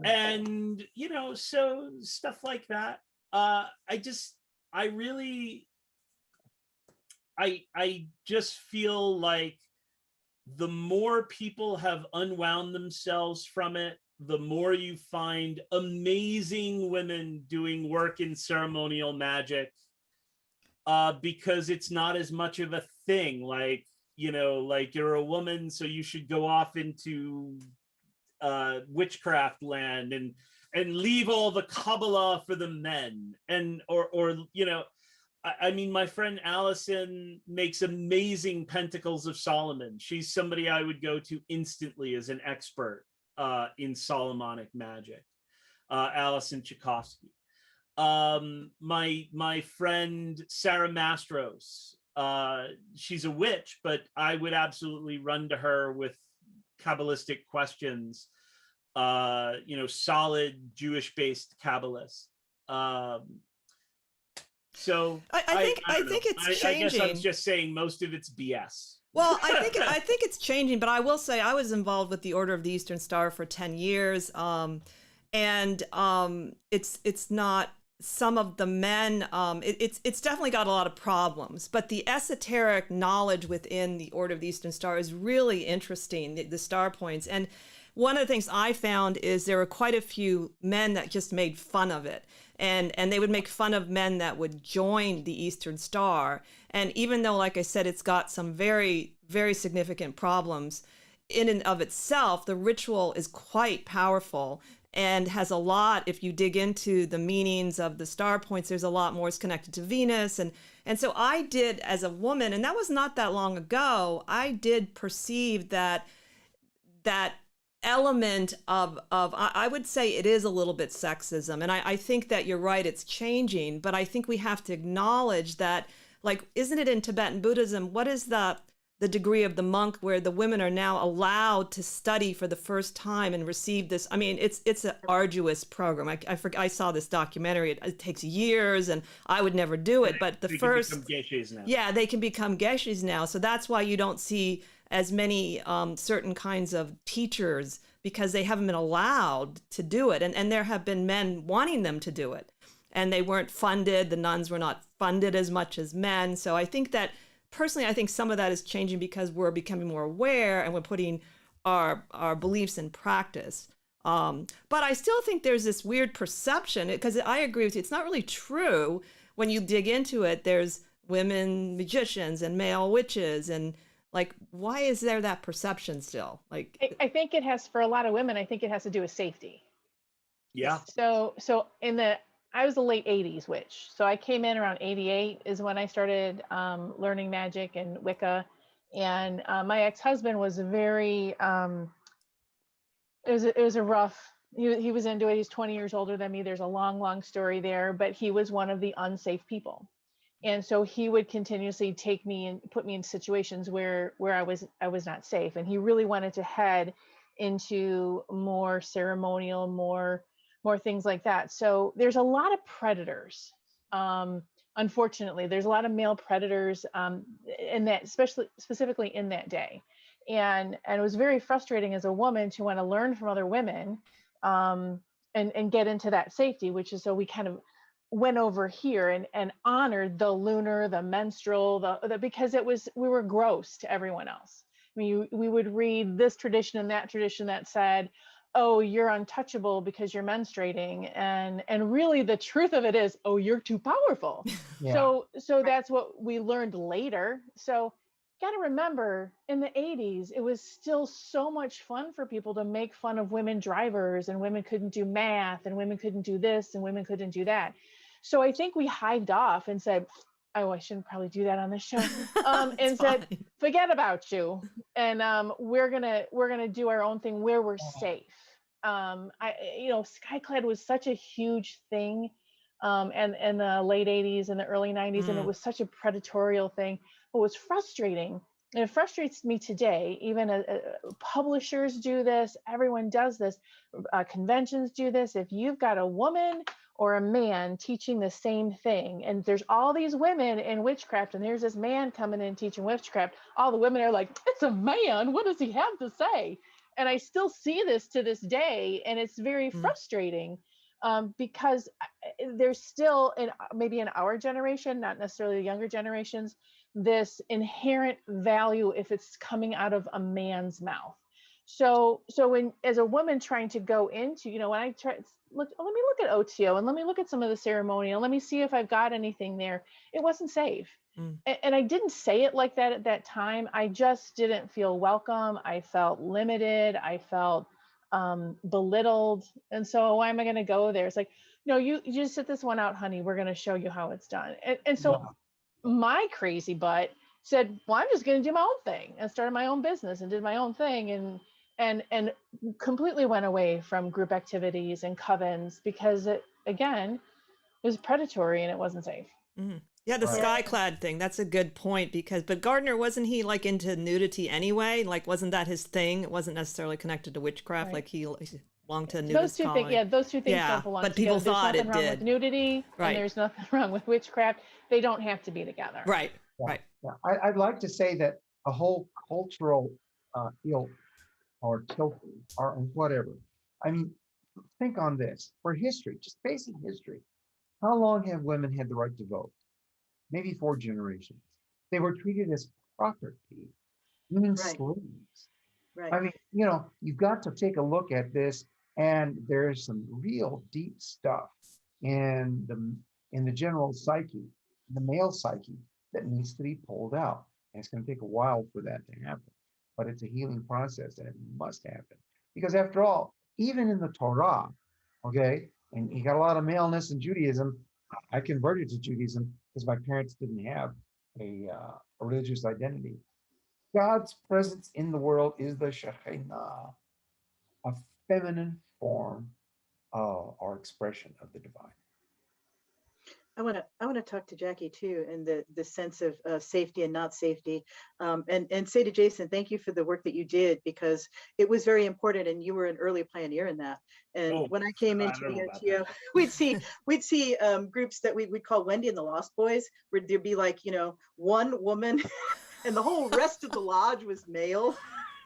And, you know, so stuff like that. I just feel like the more people have unwound themselves from it, the more you find amazing women doing work in ceremonial magic, because it's not as much of a thing. Like, you know, like you're a woman, so you should go off into witchcraft land and leave all the Kabbalah for the men. And or you know, I mean, my friend Allison makes amazing Pentacles of Solomon. She's somebody I would go to instantly as an expert in Solomonic magic. Allison Tchaikovsky. My friend Sarah Mastros. She's a witch, but I would absolutely run to her with Kabbalistic questions. You know, solid Jewish-based Kabbalist. So I think it's changing. I guess I'm just saying most of it's BS. Well, I think it's changing, but I will say I was involved with the Order of the Eastern Star for 10 years. And it's not, some of the men, it's definitely got a lot of problems, but the esoteric knowledge within the Order of the Eastern Star is really interesting, the star points. And one of the things I found is there were quite a few men that just made fun of it. And they would make fun of men that would join the Eastern Star. And even though, like I said, it's got some very, very significant problems in and of itself, the ritual is quite powerful and has a lot, if you dig into the meanings of the star points, there's a lot more is connected to Venus. And so I did, as a woman, and that was not that long ago, I did perceive that element of I would say it is a little bit sexism. And I think that you're right, it's changing, but I think we have to acknowledge that, like, isn't it in Tibetan Buddhism, what is the degree of the monk where the women are now allowed to study for the first time and receive this? I mean, it's an arduous program. I saw this documentary. It takes years, and I would never do it. But the first, can become geishas now. Yeah, they can become geishas now. So that's why you don't see as many certain kinds of teachers, because they haven't been allowed to do it. And there have been men wanting them to do it, and they weren't funded. The nuns were not funded as much as men. So I think that, personally, I think some of that is changing because we're becoming more aware and we're putting our beliefs in practice. But I still think there's this weird perception, because I agree with you, it's not really true. When you dig into it, there's women magicians and male witches, and like, why is there that perception still? Like, I think it has, for a lot of women, I think it has to do with safety. Yeah. So I was a late 80s witch. So I came in around 88 is when I started learning magic and Wicca. And my ex-husband was very, it was a rough, he was into it. He's 20 years older than me. There's a long, long story there, but he was one of the unsafe people. And so he would continuously take me and put me in situations where I was not safe. And he really wanted to head into more ceremonial, more things like that. So there's a lot of predators. Unfortunately, there's a lot of male predators in that, specifically in that day. And it was very frustrating as a woman to want to learn from other women and get into that safety, which is, so we kind of went over here and honored the lunar, the menstrual, the because we were gross to everyone else. I mean, we would read this tradition and that tradition that said, oh, you're untouchable because you're menstruating. And really the truth of it is, oh, you're too powerful. Yeah. So that's what we learned later. So got to remember, in the 80s, it was still so much fun for people to make fun of women drivers, and women couldn't do math, and women couldn't do this, and women couldn't do that. So I think we hived off and said, oh, I shouldn't probably do that on the show, and It's said, fine. forget about you, and we're gonna do our own thing where we're safe. Skyclad was such a huge thing, and in the late 80s and the early 90s, and it was such a predatorial thing. What was frustrating, and it frustrates me today, even publishers do this, everyone does this, conventions do this. If you've got a woman or a man teaching the same thing, and there's all these women in witchcraft, and there's this man coming in teaching witchcraft, all the women are like, it's a man, what does he have to say? And I still see this to this day, and it's very frustrating, because there's still, maybe in our generation, not necessarily the younger generations, this inherent value if it's coming out of a man's mouth. So when, as a woman trying to go into, when I try, let me look at OTO and let me look at some of the ceremonial, let me see if I've got anything there. It wasn't safe. And I didn't say it like that at that time. I just didn't feel welcome. I felt limited. I felt belittled. And so why am I going to go there? It's like, no, you just sit this one out, honey. We're going to show you how it's done. And so my crazy butt said, well, I'm just going to do my own thing, and started my own business and did my own thing, and completely went away from group activities and covens because it was predatory and it wasn't safe. Yeah, the Skyclad thing, that's a good point, but Gardner, wasn't he like into nudity anyway? Like, wasn't that his thing? It wasn't necessarily connected to witchcraft, like he belonged to nudist those two things don't belong but together. people thought there's nothing it wrong did. with nudity, and there's nothing wrong with witchcraft. They don't have to be together. Right. I'd like to say that a whole cultural ilk or tilting or whatever. I mean, think on this. For history, just basic history, how long have women had the right to vote? Maybe 4 generations. They were treated as property, even slaves. Right. I mean, you've got to take a look at this, and there's some real deep stuff in the general psyche, the male psyche, that needs to be pulled out. And it's going to take a while for that to happen, but it's a healing process, and it must happen. Because after all, even in the Torah, okay, and you got a lot of maleness in Judaism. I converted to Judaism because my parents didn't have a religious identity. God's presence in the world is the Shekhinah, a feminine form or expression of the divine. I want to talk to Jackie too, and the sense of safety and not safety, and say to Jason, thank you for the work that you did, because it was very important, and you were an early pioneer in that. And when I came into the OTO, we'd see groups that we'd call Wendy and the Lost Boys, where there'd be like one woman, and the whole rest of the lodge was male.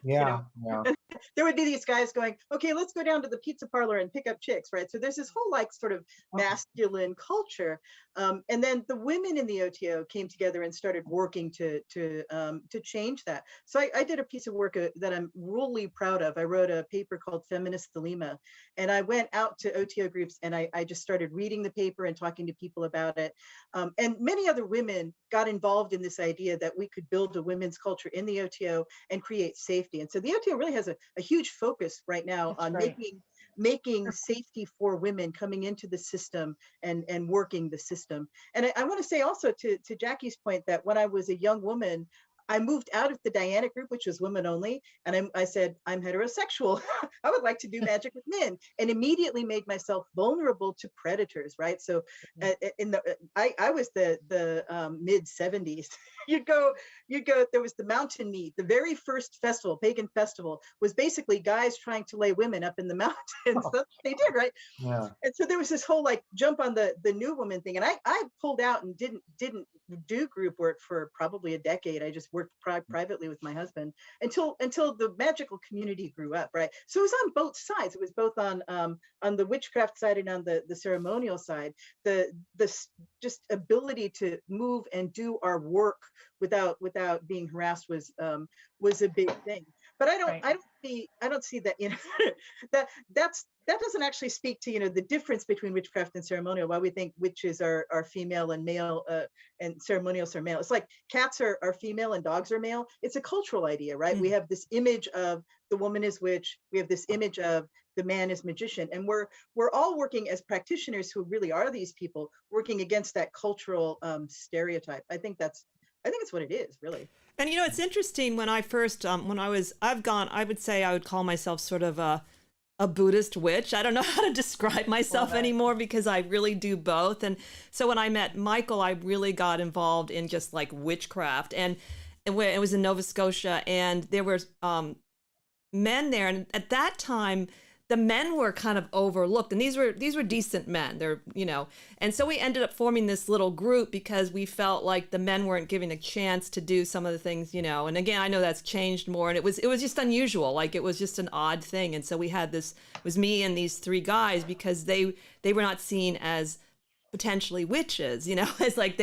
Yeah. There would be these guys going, okay, let's go down to the pizza parlor and pick up chicks, right? So there's this whole like sort of masculine culture, and then the women in the OTO came together and started working to change that. So I did a piece of work that I'm really proud of. I wrote a paper called Feminist Thelema, and I went out to OTO groups, and I just started reading the paper and talking to people about it. And many other women got involved in this idea that we could build a women's culture in the OTO and create safety. And so the OTO really has a huge focus right now on making safety for women coming into the system and working the system. And I want to say also to Jackie's point that when I was a young woman, I moved out of the Diana group, which was women only, and I said, I'm heterosexual. I would like to do magic with men, and immediately made myself vulnerable to predators, right? So I was the mid 70s. You'd go, there was the Mountain Mead, the very first festival, pagan festival, was basically guys trying to lay women up in the mountains. That's what they did, right? Yeah. And so there was this whole like jump on the new woman thing. And I pulled out and didn't do group work for probably a decade. I just worked privately with my husband until the magical community grew up, right? So it was on both sides. It was both on the witchcraft side and on the ceremonial side. The just ability to move and do our work without being harassed was a big thing. But I don't see that, that doesn't actually speak to, the difference between witchcraft and ceremonial, why we think witches are female and male and ceremonials are male. It's like cats are female and dogs are male. It's a cultural idea, right? We have this image of the woman is witch. We have this image of the man is magician. And we're all working as practitioners who really are these people working against that cultural stereotype. I think it's what it is, really. And you know, it's interesting when I first, I would say I would call myself sort of a Buddhist witch. I don't know how to describe myself anymore because I really do both. And so when I met Michael, I really got involved in just like witchcraft. And it was in Nova Scotia, and there were men there. And at that time, the men were kind of overlooked, and these were decent men. They're, you know, and so we ended up forming this little group because we felt like the men weren't given a chance to do some of the things, you know. And again, I know that's changed more, and it was just unusual. Like, it was just an odd thing. And so we had this, it was me and these three guys, because they were not seen as potentially witches, you know. It's like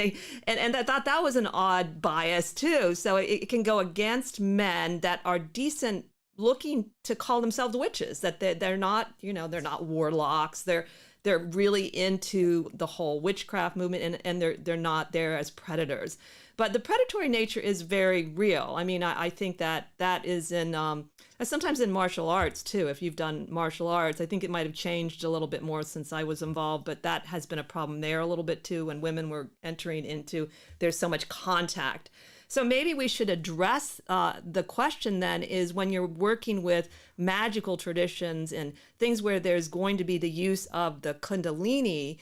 and I thought that was an odd bias too. So it can go against men that are decent looking to call themselves witches, that they're not, you know, they're not warlocks. They're really into the whole witchcraft movement, and they're not there as predators. But the predatory nature is very real. I mean, I think that is in sometimes in martial arts too. If you've done martial arts, I think it might have changed a little bit more since I was involved, but that has been a problem there a little bit too, when women were entering into, there's so much contact. So maybe we should address the question then, is when you're working with magical traditions and things where there's going to be the use of the Kundalini,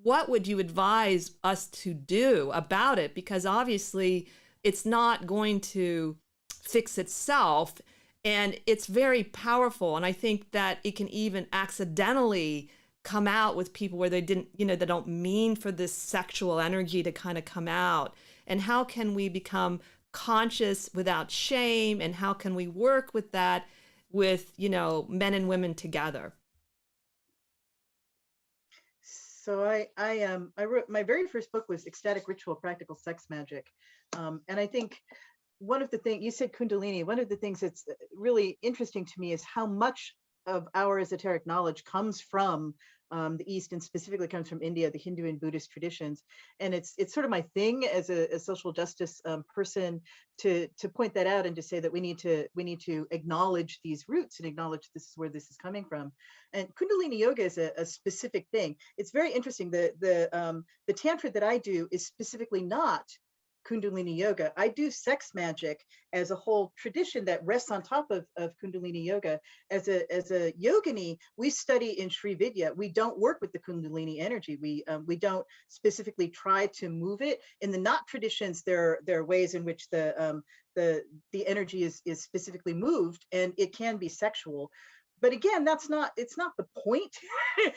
what would you advise us to do about it? Because obviously it's not going to fix itself, and it's very powerful. And I think that it can even accidentally come out with people where they didn't, you know, they don't mean for this sexual energy to kind of come out. And how can we become conscious without shame? And how can we work with that with, you know, men and women together? So I wrote, my very first book was Ecstatic Ritual Practical Sex Magic. And I think one of the things, you said Kundalini, one of the things that's really interesting to me is how much of our esoteric knowledge comes from the East, and specifically comes from India, the Hindu and Buddhist traditions. And it's sort of my thing as a social justice person to point that out and to say that we need to acknowledge these roots and acknowledge this is where this is coming from. And Kundalini yoga is a specific thing. It's very interesting. The tantra that I do is specifically not Kundalini yoga. I do sex magic as a whole tradition that rests on top of Kundalini yoga. As a yogini, we study in Sri Vidya. We don't work with the Kundalini energy. We don't specifically try to move it. In the Knot traditions, there are ways in which the energy is specifically moved, and it can be sexual. But again, it's not the point.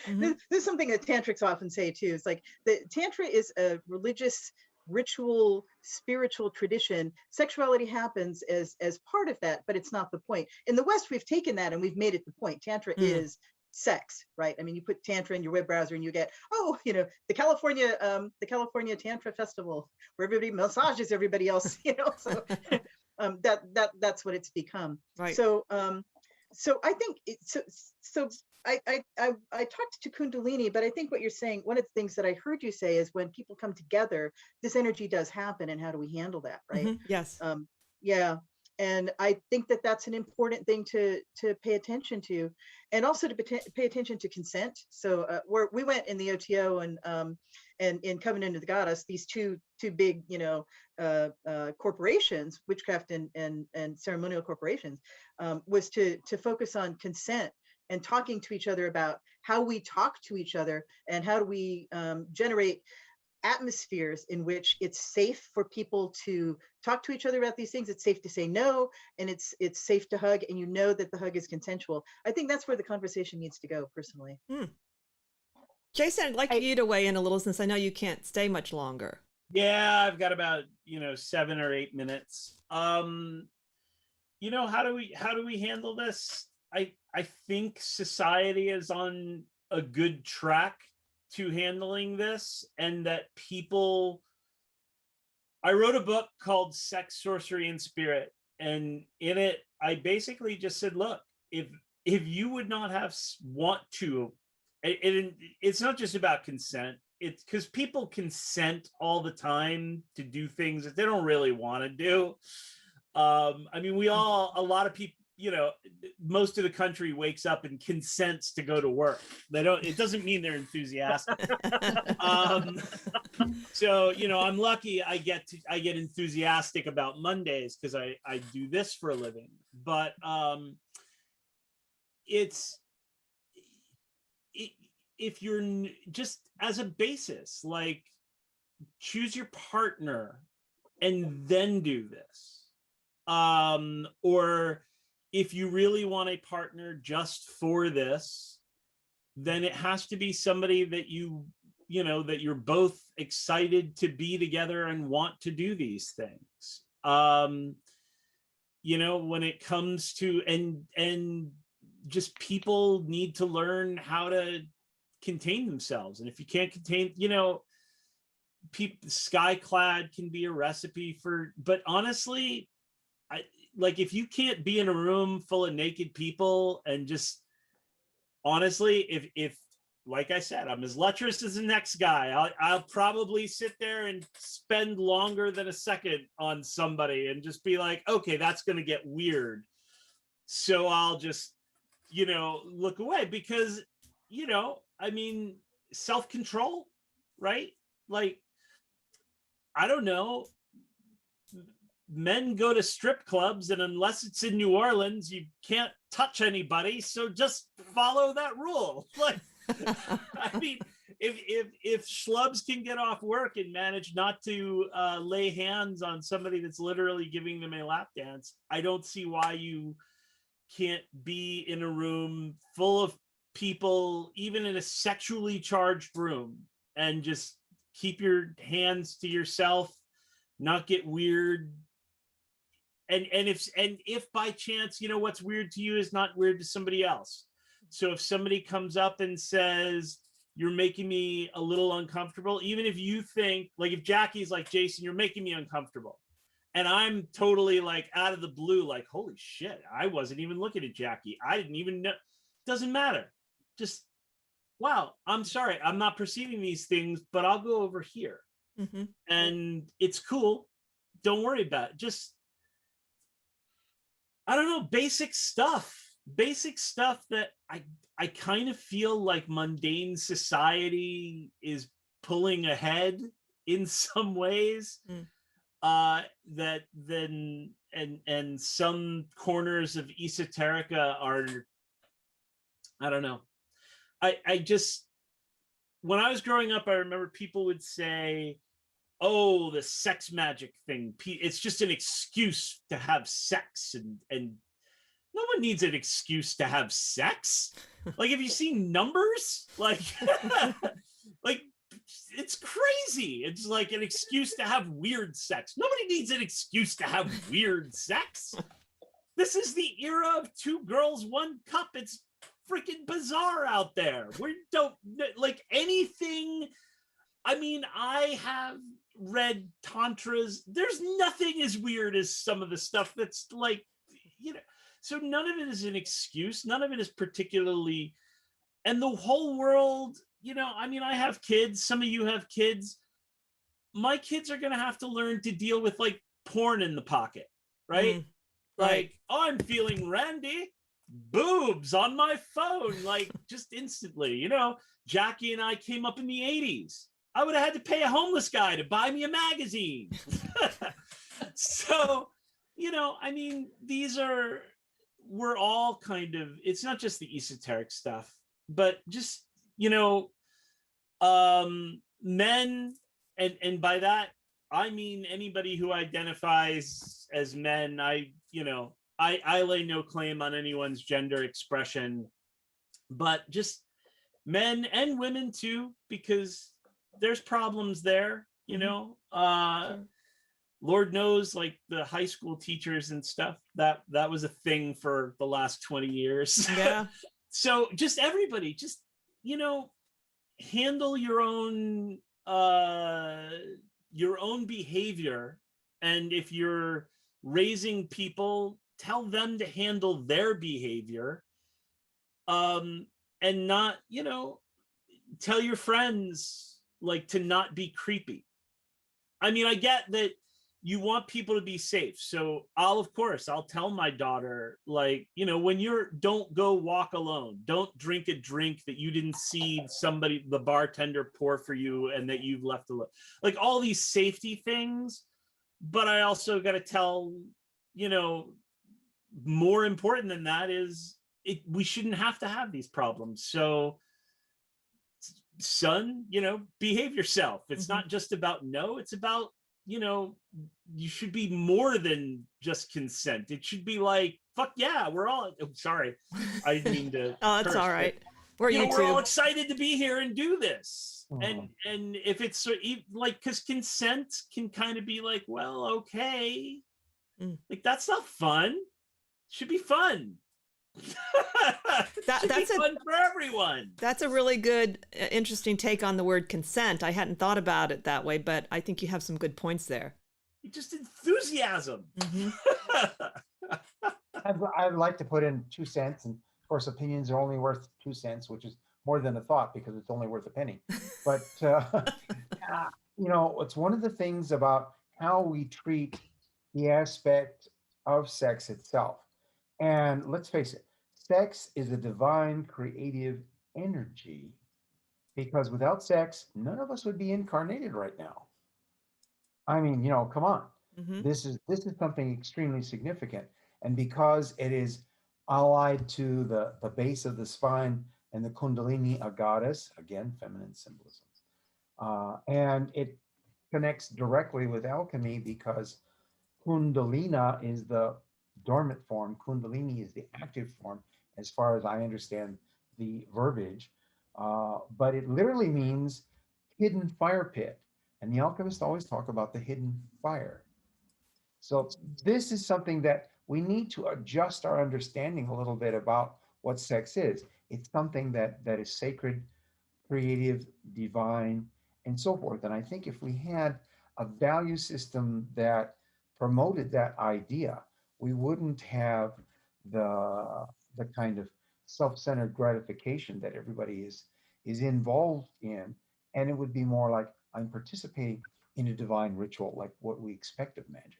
Mm-hmm. This is something that tantrics often say too. It's like the tantra is a religious, ritual, spiritual tradition. Sexuality happens as part of that, but it's not the point. In the West, we've taken that and we've made it the point. Tantra is sex, right? I mean, you put tantra in your web browser and you get, the California Tantra Festival, where everybody massages everybody else, so that's what it's become. Right. So I think I talked to Kundalini, but I think what you're saying, one of the things that I heard you say is when people come together, this energy does happen, and how do we handle that, right? Mm-hmm. Yes. Yeah. And I think that that's an important thing to pay attention to, and also to pay attention to consent. So we went in the OTO and in Covenant of the Goddess, these two big, corporations, witchcraft and ceremonial corporations, was to focus on consent and talking to each other about how we talk to each other, and how do we generate atmospheres in which it's safe for people to talk to each other about these things. It's safe to say no, and it's safe to hug, and that the hug is consensual. I think that's where the conversation needs to go, personally. Jason, I'd like you to weigh in a little, since I know you can't stay much longer. Yeah, I've got about 7 or 8 minutes. How do we handle this? I think society is on a good track to handling this, and that I wrote a book called Sex, Sorcery, and Spirit, and in it I basically just said, look, if you would not want to, it's not just about consent. It's because people consent all the time to do things that they don't really want to do. A lot of people, you know, most of the country wakes up and consents to go to work. It doesn't mean they're enthusiastic. So, you know, I'm lucky I get enthusiastic about Mondays because I do this for a living. But if you're just as a basis, like, choose your partner and then do this. Or if you really want a partner just for this, then it has to be somebody that you know, that you're both excited to be together and want to do these things. You know, when it comes to, and just people need to learn how to contain themselves. And if you can't contain, you know, people, skyclad can be a recipe for, but honestly, like, if you can't be in a room full of naked people and just, honestly, if like I said, I'm as lecherous as the next guy, I'll probably sit there and spend longer than a second on somebody and just be like, okay, that's going to get weird. So I'll just, you know, look away because, you know, I mean, self-control, right? Like, I don't know. Men go to strip clubs, and unless it's in New Orleans, you can't touch anybody. So just follow that rule. Like, I mean, if schlubs can get off work and manage not to lay hands on somebody that's literally giving them a lap dance, I don't see why you can't be in a room full of people, even in a sexually charged room, and just keep your hands to yourself, not get weird. And if by chance, you know, what's weird to you is not weird to somebody else. So if somebody comes up and says, you're making me a little uncomfortable, even if you think, like, if Jackie's like, Jason, you're making me uncomfortable, and I'm totally like out of the blue, like, holy shit, I wasn't even looking at Jackie, I didn't even know, doesn't matter, just, wow, I'm sorry, I'm not perceiving these things, but I'll go over here. Mm-hmm. And it's cool, don't worry about it. Just, I don't know, basic stuff that I kind of feel like mundane society is pulling ahead in some ways. That then and some corners of esoterica are, I don't know. I just, when I was growing up, I remember people would say, oh, the sex magic thing, it's just an excuse to have sex, and no one needs an excuse to have sex. Like, have you seen numbers? Like, like, it's crazy. It's like an excuse to have weird sex. Nobody needs an excuse to have weird sex. This is the era of 2 girls, 1 cup. It's freaking bizarre out there. We don't, like, anything. I mean, I have read tantras. There's nothing as weird as some of the stuff that's, like, you know, so none of it is an excuse. None of it is particularly, and the whole world, you know, I mean, I have kids. Some of you have kids. My kids are going to have to learn to deal with, like, porn in the pocket, right? Like, oh, I'm feeling randy, boobs on my phone, like, just instantly. You know, Jackie and I came up in the 80s. I would have had to pay a homeless guy to buy me a magazine. So, you know, I mean, we're all kind of, it's not just the esoteric stuff, but just, you know, men, and by that, I mean anybody who identifies as men. I lay no claim on anyone's gender expression, but just men and women too, because there's problems there, you know. Lord knows, like, the high school teachers and stuff, that was a thing for the last 20 years. Yeah. So just everybody, just, you know, handle your own behavior. And if you're raising people, tell them to handle their behavior. And not, you know, tell your friends, like, to not be creepy. I mean, I get that, you want people to be safe. So I'll tell my daughter, like, you know, when don't go walk alone. Don't drink a drink that you didn't see the bartender pour for you and that you've left alone. Like all these safety things. But I also got to tell, you know, more important than that is we shouldn't have to have these problems. So son, you know, behave yourself. It's not just about no, it's about, you know, you should be more than just consent. It should be like, fuck yeah, we're all, sorry, I didn't mean to. Oh, that's curse, all right. We're all excited to be here and do this. Mhm. And if it's like, because consent can kind of be like, well, okay. Like, that's not fun. It should be fun. That's fun for everyone. That's a really good, interesting take on the word consent. I hadn't thought about it that way, but I think you have some good points there. Just enthusiasm. I'd like to put in 2 cents, and of course, opinions are only worth 2 cents, which is more than a thought because it's only worth a penny. But you know, it's one of the things about how we treat the aspect of sex itself. And let's face it, sex is a divine creative energy, because without sex, none of us would be incarnated right now. I mean, you know, come on. This is something extremely significant. And because it is allied to the base of the spine and the Kundalini, a goddess, again, feminine symbolism. And it connects directly with alchemy because Kundalina is the dormant form. Kundalini is the active form, as far as I understand the verbiage. But it literally means hidden fire pit. And the alchemists always talk about the hidden fire. So this is something that we need to adjust our understanding a little bit about what sex is. It's something that is sacred, creative, divine, and so forth. And I think if we had a value system that promoted that idea, we wouldn't have the kind of self-centered gratification that everybody is involved in. And it would be more like, I'm participating in a divine ritual, like what we expect of magic.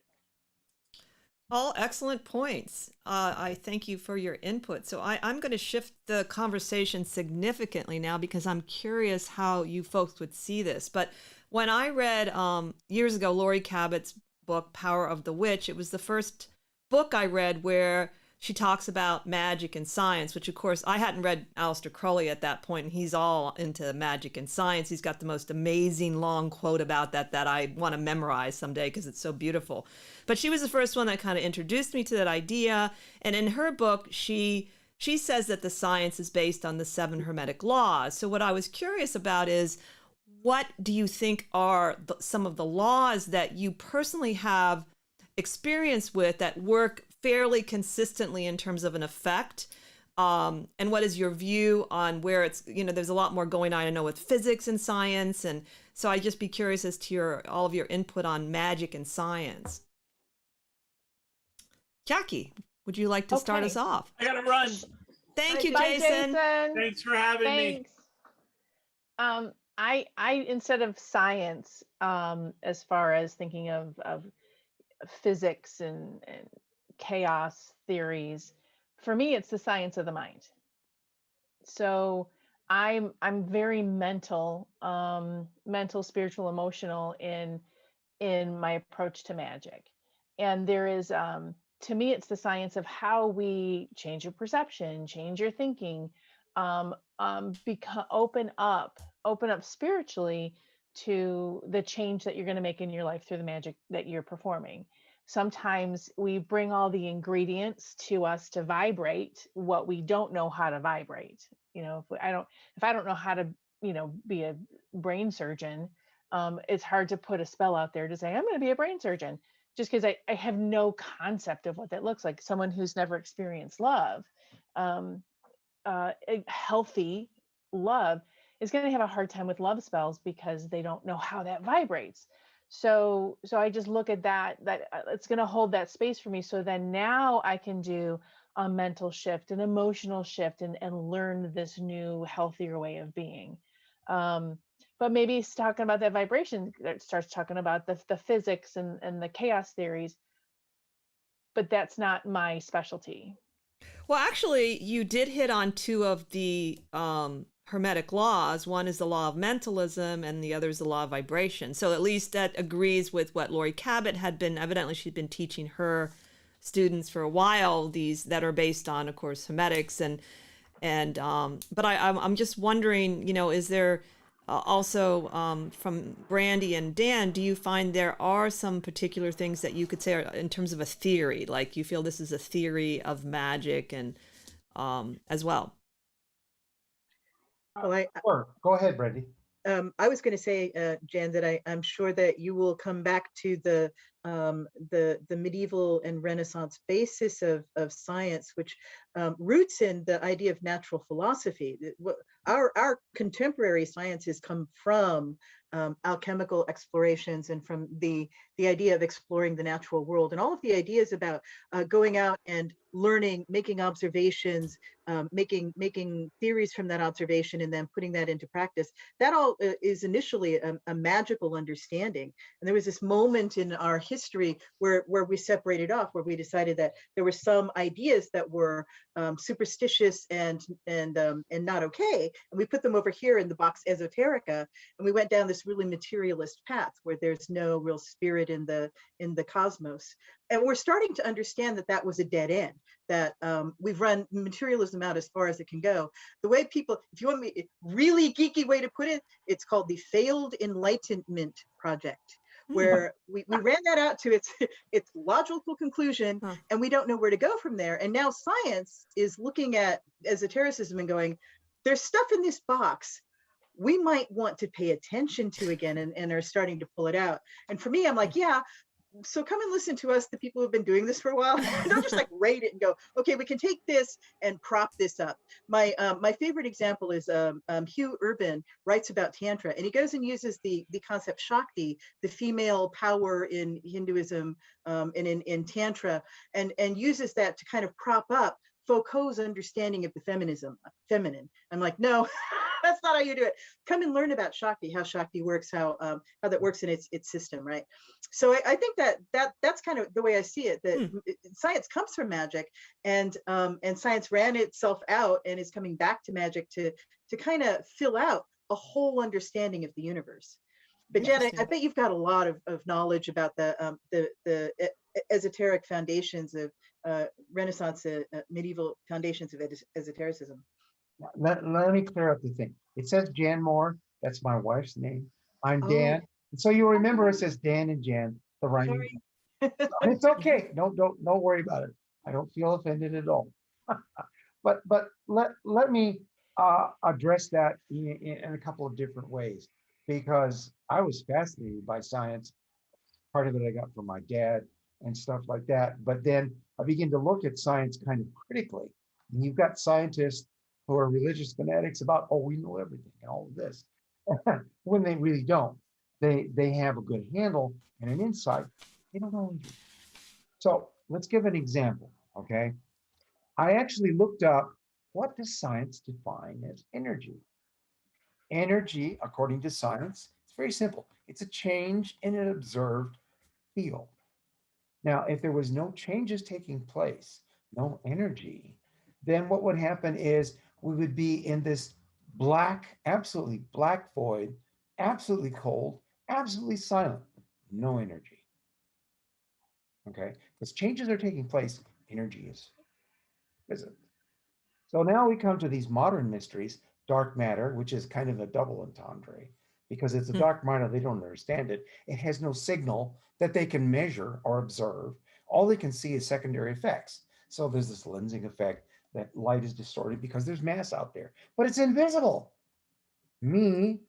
All excellent points. I thank you for your input. So I'm going to shift the conversation significantly now because I'm curious how you folks would see this. But when I read years ago Laurie Cabot's book, Power of the Witch, it was the first book I read where she talks about magic and science, which of course I hadn't read Aleister Crowley at that point, and he's all into magic and science. He's got the most amazing long quote about that I want to memorize someday because it's so beautiful. But she was the first one that kind of introduced me to that idea. And in her book, she says that the science is based on the 7 Hermetic laws. So what I was curious about is, what do you think are some of the laws that you personally have experience with that work fairly consistently in terms of an effect? And what is your view on where it's, you know, there's a lot more going on, I know, with physics and science. And so I'd just be curious as to all of your input on magic and science. Jacki, would you like to start us off? I gotta run. Thank you, Bye, Jason. Thanks for having me. I instead of science, as far as thinking of physics and chaos theories, for me it's the science of the mind. So I'm very mental, spiritual, emotional in my approach to magic. And there is to me it's the science of how we change your perception, change your thinking, open up spiritually to the change that you're going to make in your life through the magic that you're performing. Sometimes we bring all the ingredients to us to vibrate what we don't know how to vibrate. You know, if I don't know how to, you know, be a brain surgeon, it's hard to put a spell out there to say, I'm going to be a brain surgeon, just because I have no concept of what that looks like. Someone who's never experienced love, a healthy love, is going to have a hard time with love spells because they don't know how that vibrates. So I just look at that it's going to hold that space for me. So then now I can do a mental shift, an emotional shift, and learn this new, healthier way of being. But but maybe it's talking about that vibration that starts talking about the physics and the chaos theories, but that's not my specialty. Well, actually, you did hit on two of the Hermetic laws. One is the law of mentalism, and the other is the law of vibration. So at least that agrees with what Lori Cabot had been. Evidently, she'd been teaching her students for a while. These that are based on, of course, Hermetics, but I'm just wondering, is there also from Brandy and Dan, do you find there are some particular things that you could say are, in terms of a theory, like you feel this is a theory of magic and as well? Well, Sure. Go ahead, Brandy. I was going to say, Jan, that I'm sure that you will come back to the medieval and Renaissance basis of science, which roots in the idea of natural philosophy. Our contemporary sciences come from alchemical explorations and from the idea of exploring the natural world, and all of the ideas about going out and learning, making observations, making theories from that observation, and then putting that into practice. That all is initially a magical understanding. And there was this moment in our history where we separated off, where we decided that there were some ideas that were superstitious and not okay, and we put them over here in the box esoterica, and we went down this really materialist path where there's no real spirit in the cosmos. And we're starting to understand that that was a dead end, that we've run materialism out as far as it can go. The way people, if you want me, really geeky way to put it, it's called the Failed Enlightenment Project, where we ran that out to its logical conclusion, and we don't know where to go from there. And now science is looking at esotericism and going, there's stuff in this box we might want to pay attention to again, and are starting to pull it out. And for me, I'm like, yeah, so come and listen to us, the people who've been doing this for a while. Don't just like rate it and go, okay, we can take this and prop this up. My favorite example is Hugh Urban writes about Tantra, and he goes and uses the concept Shakti, the female power in Hinduism and in Tantra, and uses that to kind of prop up Foucault's understanding of the feminine. I'm like, no, that's not how you do it. Come and learn about Shakti, how Shakti works, how that works in its system, right? So I think that's kind of the way I see it. That science comes from magic, and science ran itself out and is coming back to magic to kind of fill out a whole understanding of the universe. But Jen, I bet you've got a lot of knowledge about the esoteric foundations of Renaissance, medieval foundations of esotericism. Let me clear up the thing. It says Jan Moore. That's my wife's name. I'm Dan. And so you'll remember it says Dan and Jan, the rhyming. It's okay. Don't worry about it. I don't feel offended at all. but let me address that in a couple of different ways, because I was fascinated by science. Part of it I got from my dad and stuff like that. But then I began to look at science kind of critically. And you've got scientists who are religious fanatics about, oh, we know everything and all of this, when they really don't. They have a good handle and an insight. They don't know anything. So let's give an example, okay? I actually looked up, what does science define as energy? Energy, according to science, it's very simple. It's a change in an observed field. Now, if there was no changes taking place, no energy, then what would happen is we would be in this black, absolutely black void, absolutely cold, absolutely silent, no energy. Okay, because changes are taking place, energy is present. So now we come to these modern mysteries, dark matter, which is kind of a double entendre, because it's a dark matter, they don't understand it. It has no signal that they can measure or observe. All they can see is secondary effects. So there's this lensing effect that light is distorted because there's mass out there, but it's invisible. Me,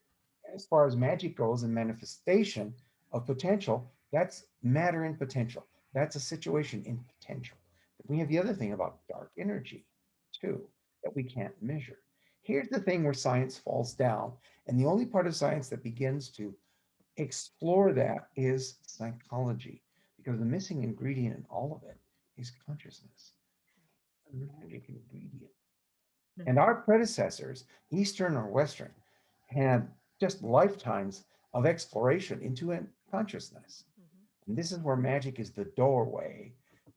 as far as magic goes and manifestation of potential, that's matter in potential. That's a situation in potential. We have the other thing about dark energy too, that we can't measure. Here's the thing where science falls down. And the only part of science that begins to explore that is psychology, because the missing ingredient in all of it is consciousness. A magic ingredient. And our predecessors, Eastern or Western, had just lifetimes of exploration into a consciousness. And this is where magic is the doorway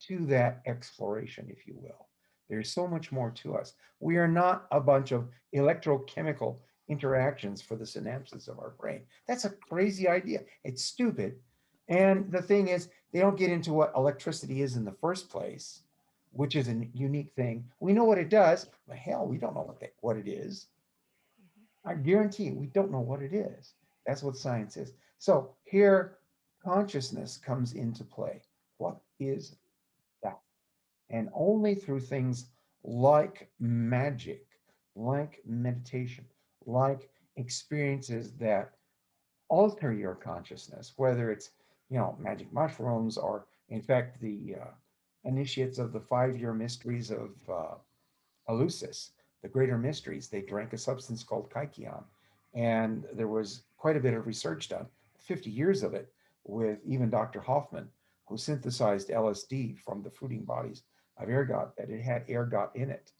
to that exploration, if you will. There's so much more to us. We are not a bunch of electrochemical interactions for the synapses of our brain. That's a crazy idea. It's stupid. And the thing is, they don't get into what electricity is in the first place, which is a unique thing. We know what it does, but hell, we don't know what it is. I guarantee you, we don't know what it is. That's what science is. So here, consciousness comes into play. What is that? And only through things like magic, like meditation, like experiences that alter your consciousness, whether it's, magic mushrooms, or in fact, the initiates of the 5-year mysteries of Eleusis, the greater mysteries, they drank a substance called kykeon. And there was quite a bit of research done, 50 years of it, with even Dr. Hoffman, who synthesized LSD from the fruiting bodies of ergot, that it had ergot in it.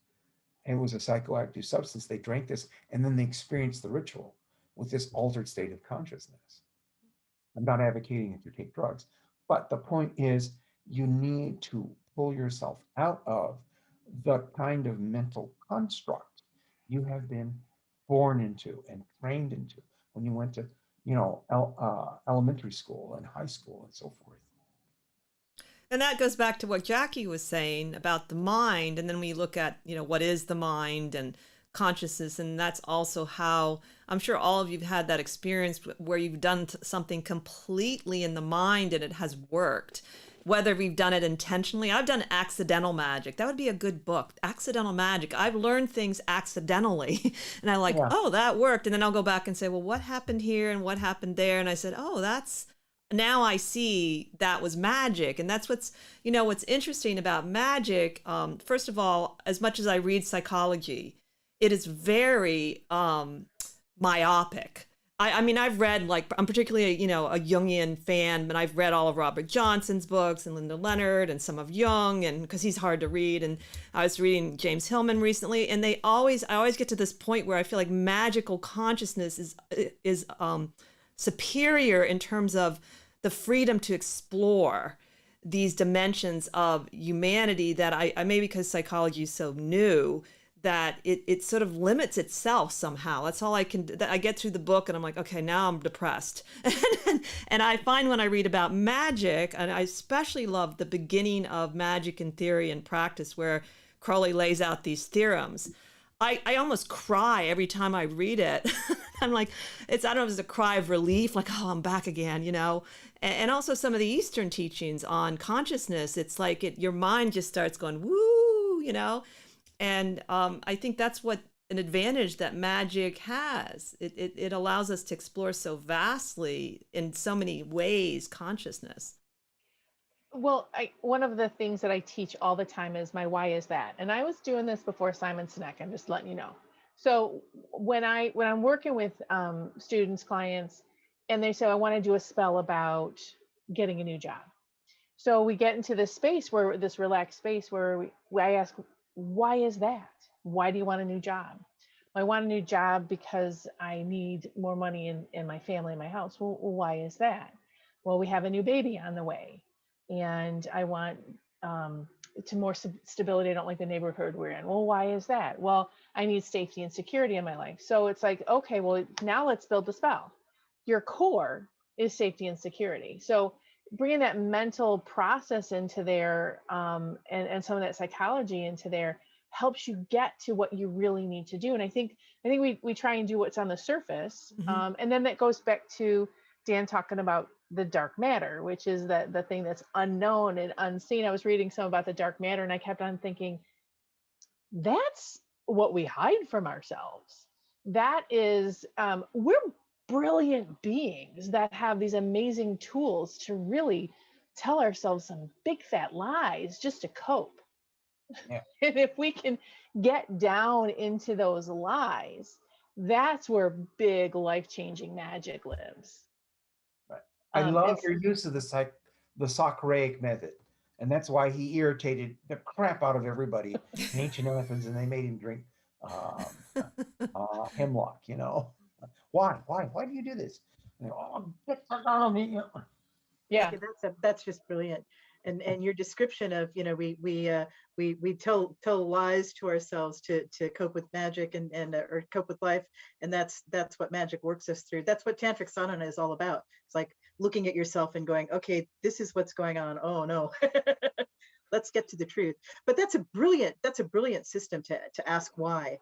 And it was a psychoactive substance. They drank this, and then they experienced the ritual with this altered state of consciousness. I'm not advocating that you take drugs, but the point is, you need to pull yourself out of the kind of mental construct you have been born into and trained into when you went to, elementary school and high school and so forth. And that goes back to what Jackie was saying about the mind. And then we look at, what is the mind and consciousness. And that's also how, I'm sure all of you've had that experience where you've done something completely in the mind and it has worked. Whether we've done it intentionally. I've done accidental magic. That would be a good book. Accidental magic. I've learned things accidentally. And I oh, that worked. And then I'll go back and say, well, what happened here and what happened there? And I said, oh, now I see that was magic. And that's what's interesting about magic. First of all, as much as I read psychology, it is very myopic. I mean, I've read, I'm particularly, a Jungian fan, but I've read all of Robert Johnson's books and Linda Leonard and some of Jung, and because he's hard to read. And I was reading James Hillman recently, and I always get to this point where I feel like magical consciousness is superior in terms of the freedom to explore these dimensions of humanity that I maybe because psychology is so new, that it sort of limits itself somehow. That's all I can do. I get through the book and I'm like, okay, now I'm depressed. And I find when I read about magic, and I especially love the beginning of Magic in Theory and Practice, where Crowley lays out these theorems. I almost cry every time I read it. I'm like, I don't know if it's a cry of relief, like, oh, I'm back again, And also some of the Eastern teachings on consciousness, it's like your mind just starts going, woo, And I think that's what an advantage that magic has. It allows us to explore so vastly in so many ways consciousness. Well, one of the things that I teach all the time is my why is that. And I was doing this before Simon Sinek, I'm just letting you know. So when I'm working with students, clients, and they say, I want to do a spell about getting a new job. So we get into this space this relaxed space where I ask, why is that? Why do you want a new job? I want a new job because I need more money in my family, in my house. Well, why is that? Well, we have a new baby on the way, and I want to more stability. I don't like the neighborhood we're in. Well, why is that? Well, I need safety and security in my life. So it's like, okay, well, now let's build the spell. Your core is safety and security. So bringing that mental process into there and some of that psychology into there helps you get to what you really need to do. And I think we try and do what's on the surface. Mm-hmm. And then that goes back to Dan talking about the dark matter, which is the thing that's unknown and unseen. I was reading some about the dark matter and I kept on thinking, that's what we hide from ourselves. That is, we're brilliant beings that have these amazing tools to really tell ourselves some big fat lies just to cope. Yeah. And if we can get down into those lies, that's where big life-changing magic lives. Right. I love your use of the Socratic method. And that's why he irritated the crap out of everybody in ancient Athens, and they made him drink hemlock, Why? Why do you do this? And they go, oh, get out of me. Yeah. Okay, that's just brilliant. And your description of, you know, we tell lies to ourselves to cope with magic and or cope with life, and that's what magic works us through. That's what tantric sadhana is all about. It's like looking at yourself and going, okay, this is what's going on. Oh no. Let's get to the truth. But that's a brilliant system to ask why.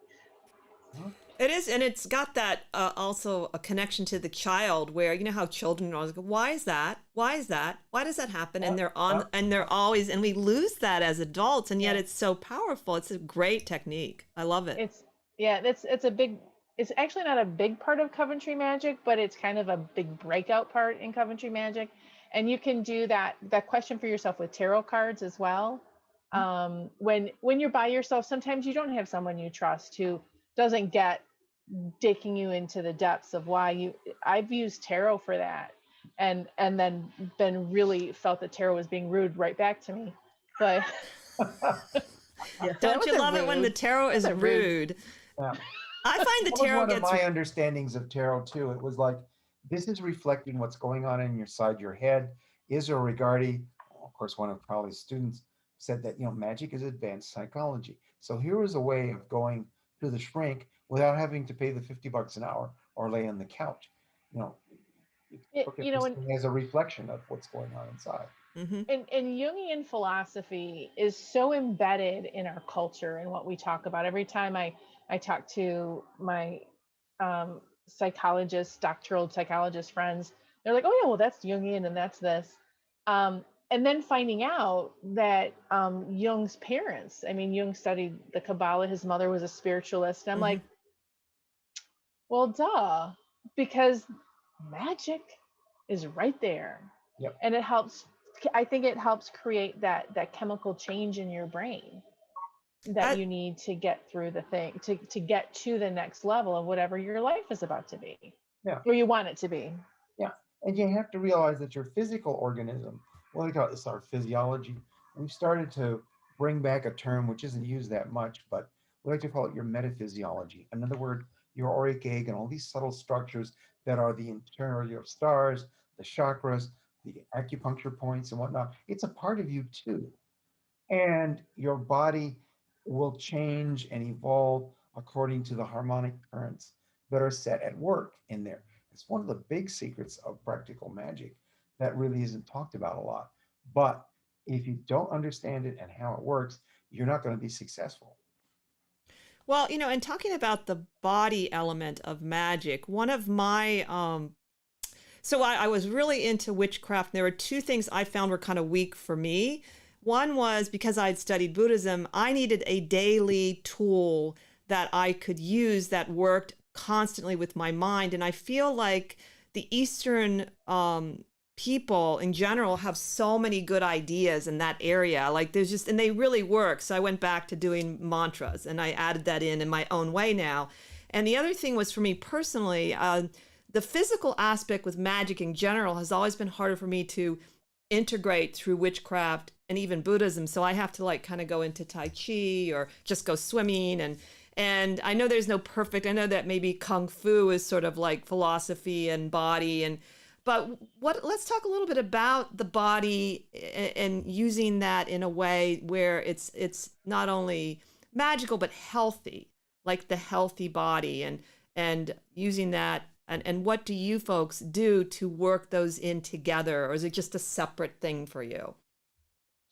It is, and it's got that also a connection to the child, where you know how children always go, "Why is that? Why is that? Why does that happen?" And they're on, and they're always, and we lose that as adults, and yet it's so powerful. It's a great technique. I love it. It's actually not a big part of Coventry Magic, but it's kind of a big breakout part in Coventry Magic. And you can do that question for yourself with tarot cards as well. When you're by yourself, sometimes you don't have someone you trust who doesn't get digging you into the depths of why I've used tarot for that, and then been really felt that tarot was being rude right back to me. But don't you love it when the tarot is rude? Yeah. I find the that tarot was one gets of my understandings of tarot too. It was like, this is reflecting what's going on inside your head. Israel Regardi, of course, one of Crowley's students, said that, you know, magic is advanced psychology. So here was a way of going to the shrink without having to pay the $50 an hour or lay on the couch. You know, as a reflection of what's going on inside. Mm-hmm. And Jungian philosophy is so embedded in our culture and what we talk about. Every time I talk to my doctoral psychologist friends, they're like, oh yeah, well that's Jungian and that's this. And then finding out that Jung's parents, I mean, Jung studied the Kabbalah, his mother was a spiritualist. And I'm like, well, duh, because magic is right there. Yep. And I think it helps create that chemical change in your brain that you need to get through the thing, to get to the next level of whatever your life is about to be. Yeah. Or you want it to be. Yeah. And you have to realize that your physical organism, what we call this, our physiology, we've started to bring back a term which isn't used that much, but we like to call it your metaphysiology. In other words, your auric egg and all these subtle structures that are the interior of stars, the chakras, the acupuncture points and whatnot. It's a part of you too. And your body will change and evolve according to the harmonic currents that are set at work in there. It's one of the big secrets of practical magic that really isn't talked about a lot. But if you don't understand it and how it works, you're not going to be successful. Well, you know, and talking about the body element of magic, one of my, so I was really into witchcraft. There were two things I found were kind of weak for me. One was because I'd studied Buddhism, I needed a daily tool that I could use that worked constantly with my mind. And I feel like the Eastern people in general have so many good ideas in that area. Like there's just, and they really work. So I went back to doing mantras and I added that in my own way now. And the other thing was for me personally, the physical aspect with magic in general has always been harder for me to integrate through witchcraft and even Buddhism. So I have to like kind of go into Tai Chi or just go swimming. And I know there's no perfect, I know that maybe Kung Fu is sort of like philosophy and body but let's talk a little bit about the body and using that in a way where it's not only magical, but healthy, like the healthy body and using that. And what do you folks do to work those in together? Or is it just a separate thing for you?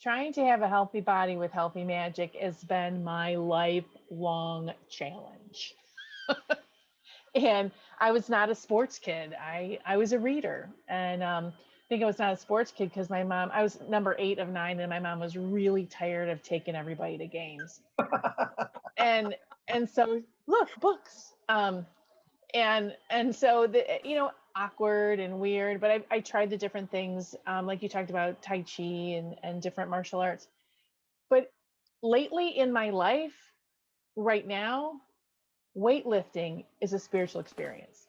Trying to have a healthy body with healthy magic has been my lifelong challenge. And I was not a sports kid. I was a reader. And I think I was not a sports kid because my mom, I was number 8 of 9, and my mom was really tired of taking everybody to games. and so, look, books. And so, awkward and weird, but I tried the different things, like you talked about Tai Chi and different martial arts. But lately in my life, right now, weightlifting is a spiritual experience.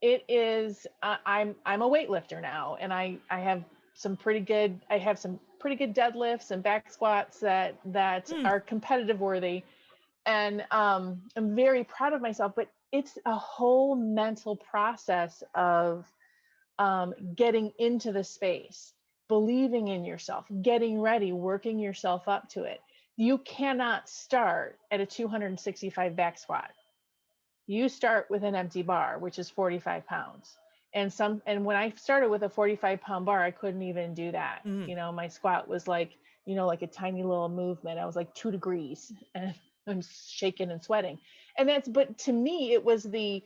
It is, I'm a weightlifter now, and I have some pretty good deadlifts and back squats that are competitive worthy. And I'm very proud of myself, but it's a whole mental process of getting into the space, believing in yourself, getting ready, working yourself up to it. You cannot start at a 265 back squat. You start with an empty bar, which is 45 pounds. And when I started with a 45-pound bar, I couldn't even do that. You know, my squat was like, you know, like a tiny little movement. I was like 2 degrees and I'm shaking and sweating. But to me, it was the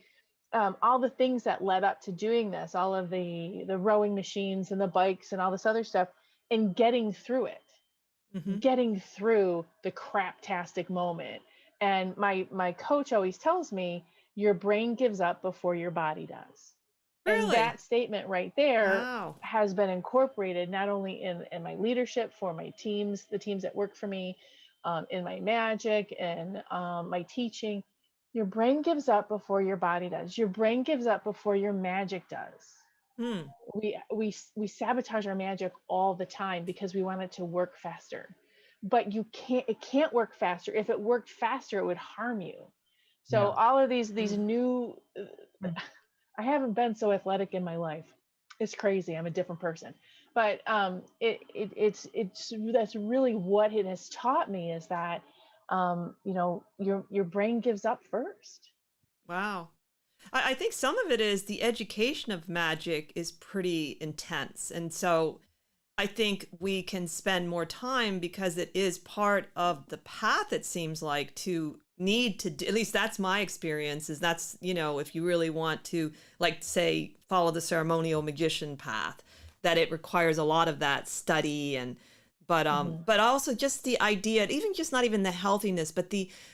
all the things that led up to doing this, all of the rowing machines and the bikes and all this other stuff, and getting through it, getting through the craptastic moment. And my coach always tells me, your brain gives up before your body does. Really? And that statement right there Wow. has been incorporated not only in my leadership for my teams, the teams that work for me, in my magic and my teaching. Your brain gives up before your body does. Your brain gives up before your magic does. We sabotage our magic all the time because we want it to work faster. But it can't work faster. If it worked faster, it would harm you. So all of these new, I haven't been so athletic in my life. It's crazy. I'm a different person. But that's really what it has taught me, is that you know, your brain gives up first. Wow. I think some of it is the education of magic is pretty intense. And so I think we can spend more time because it is part of the path, it seems like, to need to do, at least that's my experience, is that's, you know, if you really want to, like, say, follow the ceremonial magician path, that it requires a lot of that study and but also just the idea, even just not even the healthiness, but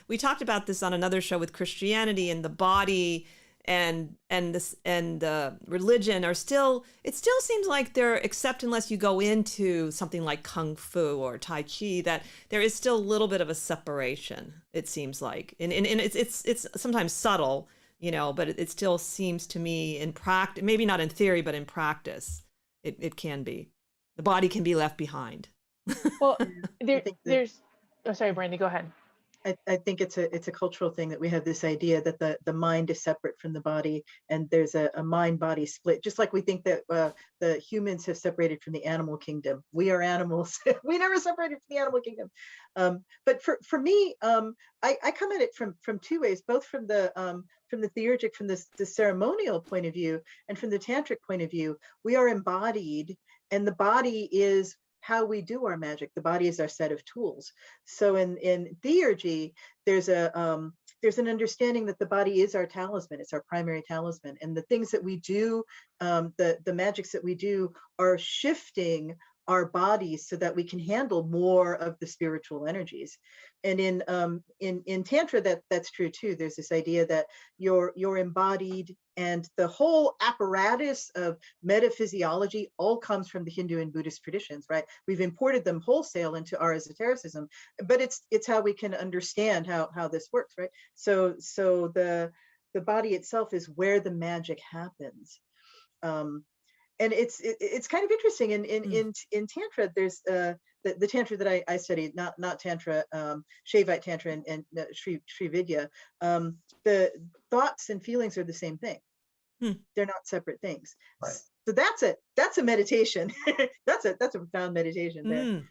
we talked about this on another show with Christianity, and the body and religion are still, it still seems like they're, except unless you go into something like Kung Fu or Tai Chi, that there is still a little bit of a separation, it seems like. And it's sometimes subtle, you know, but it still seems to me in practice, maybe not in theory, but in practice, it can be. The body can be left behind. Well, there's, oh, sorry, Brandy, go ahead. I think it's a cultural thing that we have this idea that the mind is separate from the body, and there's a mind-body split, just like we think that the humans have separated from the animal kingdom. We are animals. We never separated from the animal kingdom. But for me, I come at it from 2 ways, both from the theurgic, from the ceremonial point of view, and from the tantric point of view. We are embodied, and the body is how we do our magic. The body is our set of tools. So in theurgy, there's an understanding that the body is our talisman. It's our primary talisman, and the things that we do, the magics that we do, are shifting our bodies so that we can handle more of the spiritual energies. And in Tantra, that's true too. There's this idea that you're embodied, and the whole apparatus of metaphysiology all comes from the Hindu and Buddhist traditions, right? We've imported them wholesale into our esotericism, but it's how we can understand how this works, right? So the body itself is where the magic happens. And it's kind of interesting in Tantra. There's the Tantra that I studied, not Tantra, Shaivite Tantra and Sri Vidya. The thoughts and feelings are the same thing. They're not separate things. Right. So that's a meditation. that's a profound meditation there.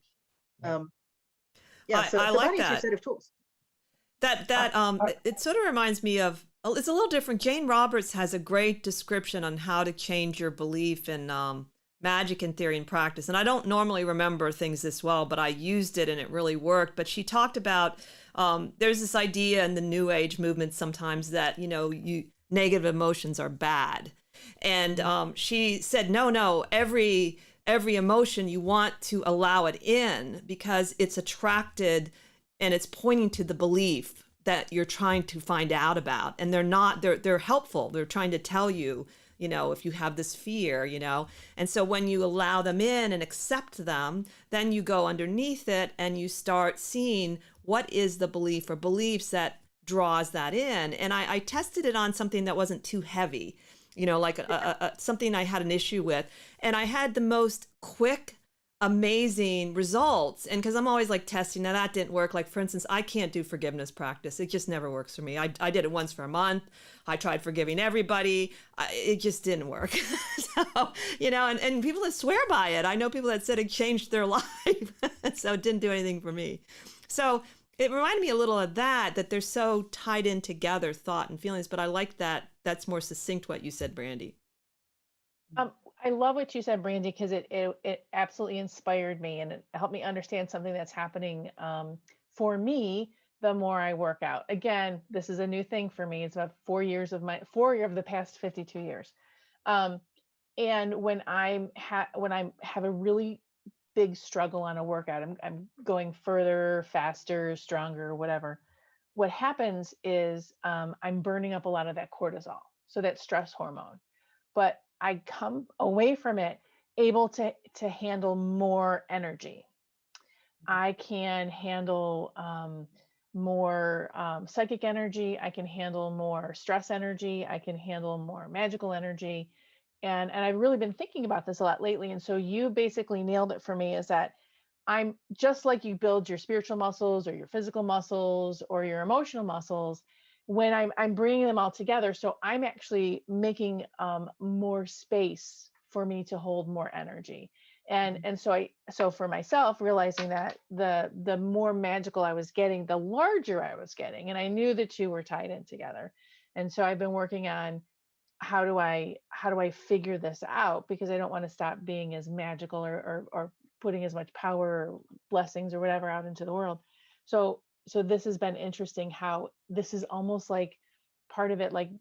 So I the like body's that. your set of tools. It sort of reminds me of, it's a little different. Jane Roberts has a great description on how to change your belief in magic and theory and practice. And I don't normally remember things this well, but I used it and it really worked. But she talked about, there's this idea in the New Age movement sometimes that, you know, negative emotions are bad. And she said, no, every emotion, you want to allow it in because it's attracted and it's pointing to the belief that you're trying to find out about. And they're helpful. They're trying to tell you, you know, if you have this fear, you know. And so when you allow them in and accept them, then you go underneath it and you start seeing what is the belief or beliefs that draws that in. And I tested it on something that wasn't too heavy, you know, like something I had an issue with. And I had the most quick amazing results. And because I'm always like testing, now that didn't work. Like, for instance, I can't do forgiveness practice. It just never works for me. I did it once for a month. I tried forgiving everybody. It just didn't work. So, you know, and people that swear by it, I know people that said it changed their life. So it didn't do anything for me. So it reminded me a little of that they're so tied in together, thought and feelings. But I like that. That's more succinct what you said, Brandy. I love what you said, Brandy, because it absolutely inspired me and it helped me understand something that's happening for me the more I work out. Again, this is a new thing for me. It's about 4 years of the past 52 years. And when I have a really big struggle on a workout, I'm going further, faster, stronger, whatever. What happens is I'm burning up a lot of that cortisol, so that stress hormone. But I come away from it able to handle more energy. I can handle more psychic energy. I can handle more stress energy. I can handle more magical energy. And I've really been thinking about this a lot lately. And so you basically nailed it for me, is that I'm just like you build your spiritual muscles or your physical muscles or your emotional muscles, when I'm bringing them all together. So I'm actually making more space for me to hold more energy. And so for myself, realizing that the more magical I was getting, the larger I was getting. And I knew the two were tied in together. And so I've been working on how do I figure this out, because I don't want to stop being as magical or putting as much power or blessings or whatever out into the world. So this has been interesting, how this is almost like part of it, like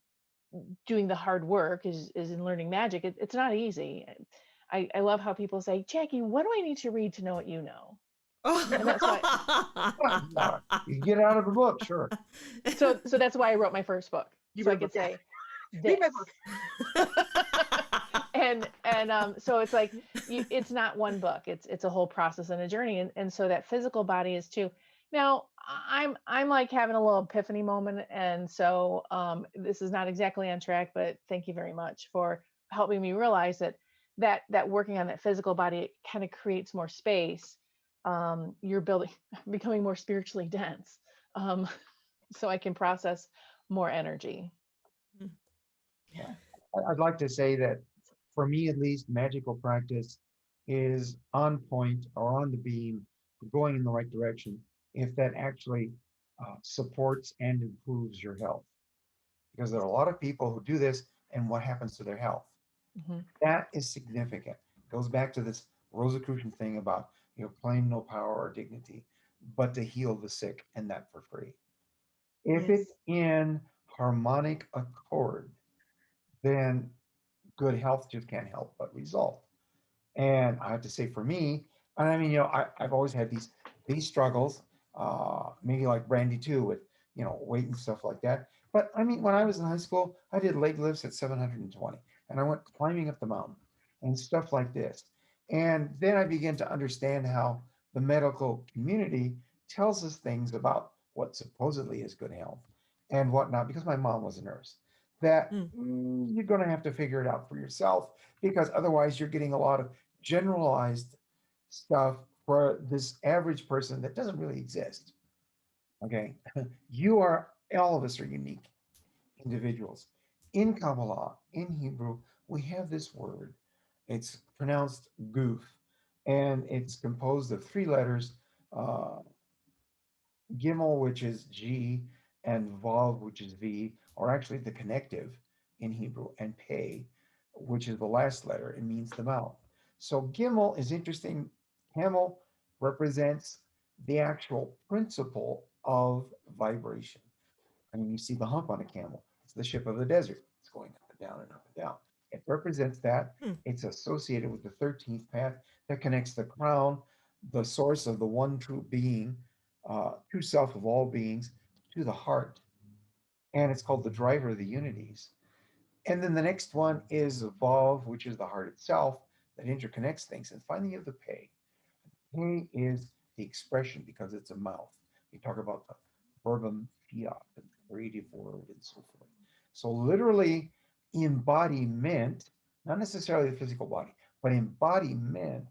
doing the hard work is in learning magic. It's not easy. I love how people say, Jackie, what do I need to read to know what you know? And that's why You get out of the book, sure. So that's why I wrote my first book. So I could say this. and so it's like it's not one book. It's a whole process and a journey. And so that physical body is too. Now I'm like having a little epiphany moment, and so this is not exactly on track, but thank you very much for helping me realize that working on that physical body, it kind of creates more space. You're becoming more spiritually dense, so I can process more energy. Yeah. I'd like to say that for me, at least, magical practice is on point or on the beam, going in the right direction, if that actually supports and improves your health. Because there are a lot of people who do this, and what happens to their health? Mm-hmm. That is significant. It goes back to this Rosicrucian thing about, claim no power or dignity, but to heal the sick, and that for free. If Yes. it's in harmonic accord, then good health just can't help but result. And I have to say, for me, and I mean, I've always had these struggles, maybe like Brandy too, with weight and stuff like that. But I mean, when I was in high school, I did leg lifts at 720, and I went climbing up the mountain and stuff like this. And then I began to understand how the medical community tells us things about what supposedly is good health and whatnot, because my mom was a nurse, that you're going to have to figure it out for yourself, because otherwise you're getting a lot of generalized stuff for this average person that doesn't really exist. Okay. All of us are unique individuals. In Kabbalah, in Hebrew, we have this word. It's pronounced goof, and it's composed of 3 letters, Gimel, which is G, and Vav, which is V, or actually the connective in Hebrew, and Pei, which is the last letter. It means the mouth. So Gimel is interesting. Camel represents the actual principle of vibration. I mean, you see the hump on a camel. It's the ship of the desert. It's going up and down and up and down. It represents that. It's associated with the 13th path that connects the crown, the source of the one true being, true self of all beings, to the heart. And it's called the driver of the unities. And then the next one is Vav, which is the heart itself that interconnects things. And finally, you have the Pei. Pei is the expression, because it's a mouth. You talk about the verbum fiat, the creative word, and so forth. So literally, embodiment, not necessarily the physical body, but embodiment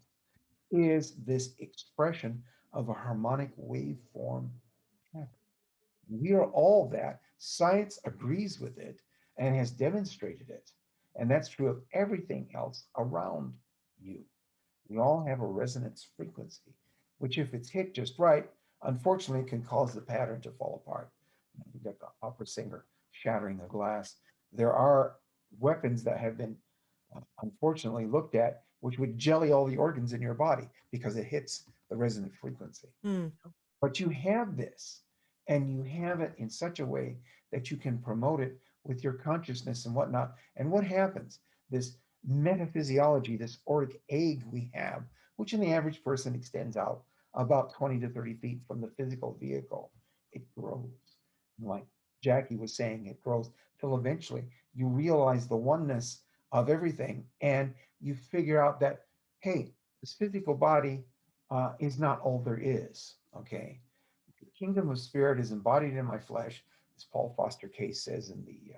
is this expression of a harmonic waveform pattern. We are all that. Science agrees with it and has demonstrated it. And that's true of everything else around you. We all have a resonance frequency, which, if it's hit just right, unfortunately can cause the pattern to fall apart. You've got the opera singer shattering a glass. There are weapons that have been unfortunately looked at, which would jelly all the organs in your body because it hits the resonant frequency. Mm. But you have this, and you have it in such a way that you can promote it with your consciousness and whatnot. And what happens? This metaphysiology, this auric egg we have, which in the average person extends out about 20 to 30 feet from the physical vehicle, it grows. Like Jackie was saying, it grows till eventually you realize the oneness of everything, and you figure out that, hey, this physical body is not all there is, okay? The kingdom of spirit is embodied in my flesh, as Paul Foster Case says in the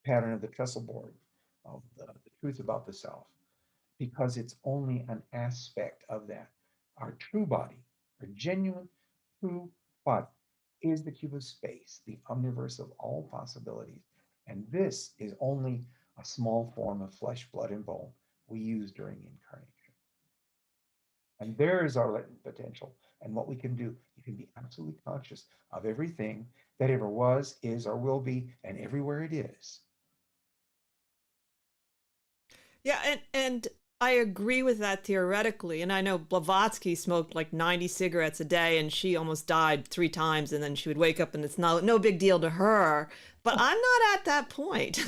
pattern of the trestle board of the truth about the self, because it's only an aspect of that. Our true body, our genuine true body, is the cube of space, the omniverse of all possibilities. And this is only a small form of flesh, blood, and bone we use during incarnation. And there is our latent potential and what we can do. You can be absolutely conscious of everything that ever was, is, or will be, and everywhere it is. Yeah, and I agree with that theoretically. And I know Blavatsky smoked like 90 cigarettes a day, and she almost died 3 times, and then she would wake up and it's no big deal to her. But I'm not at that point.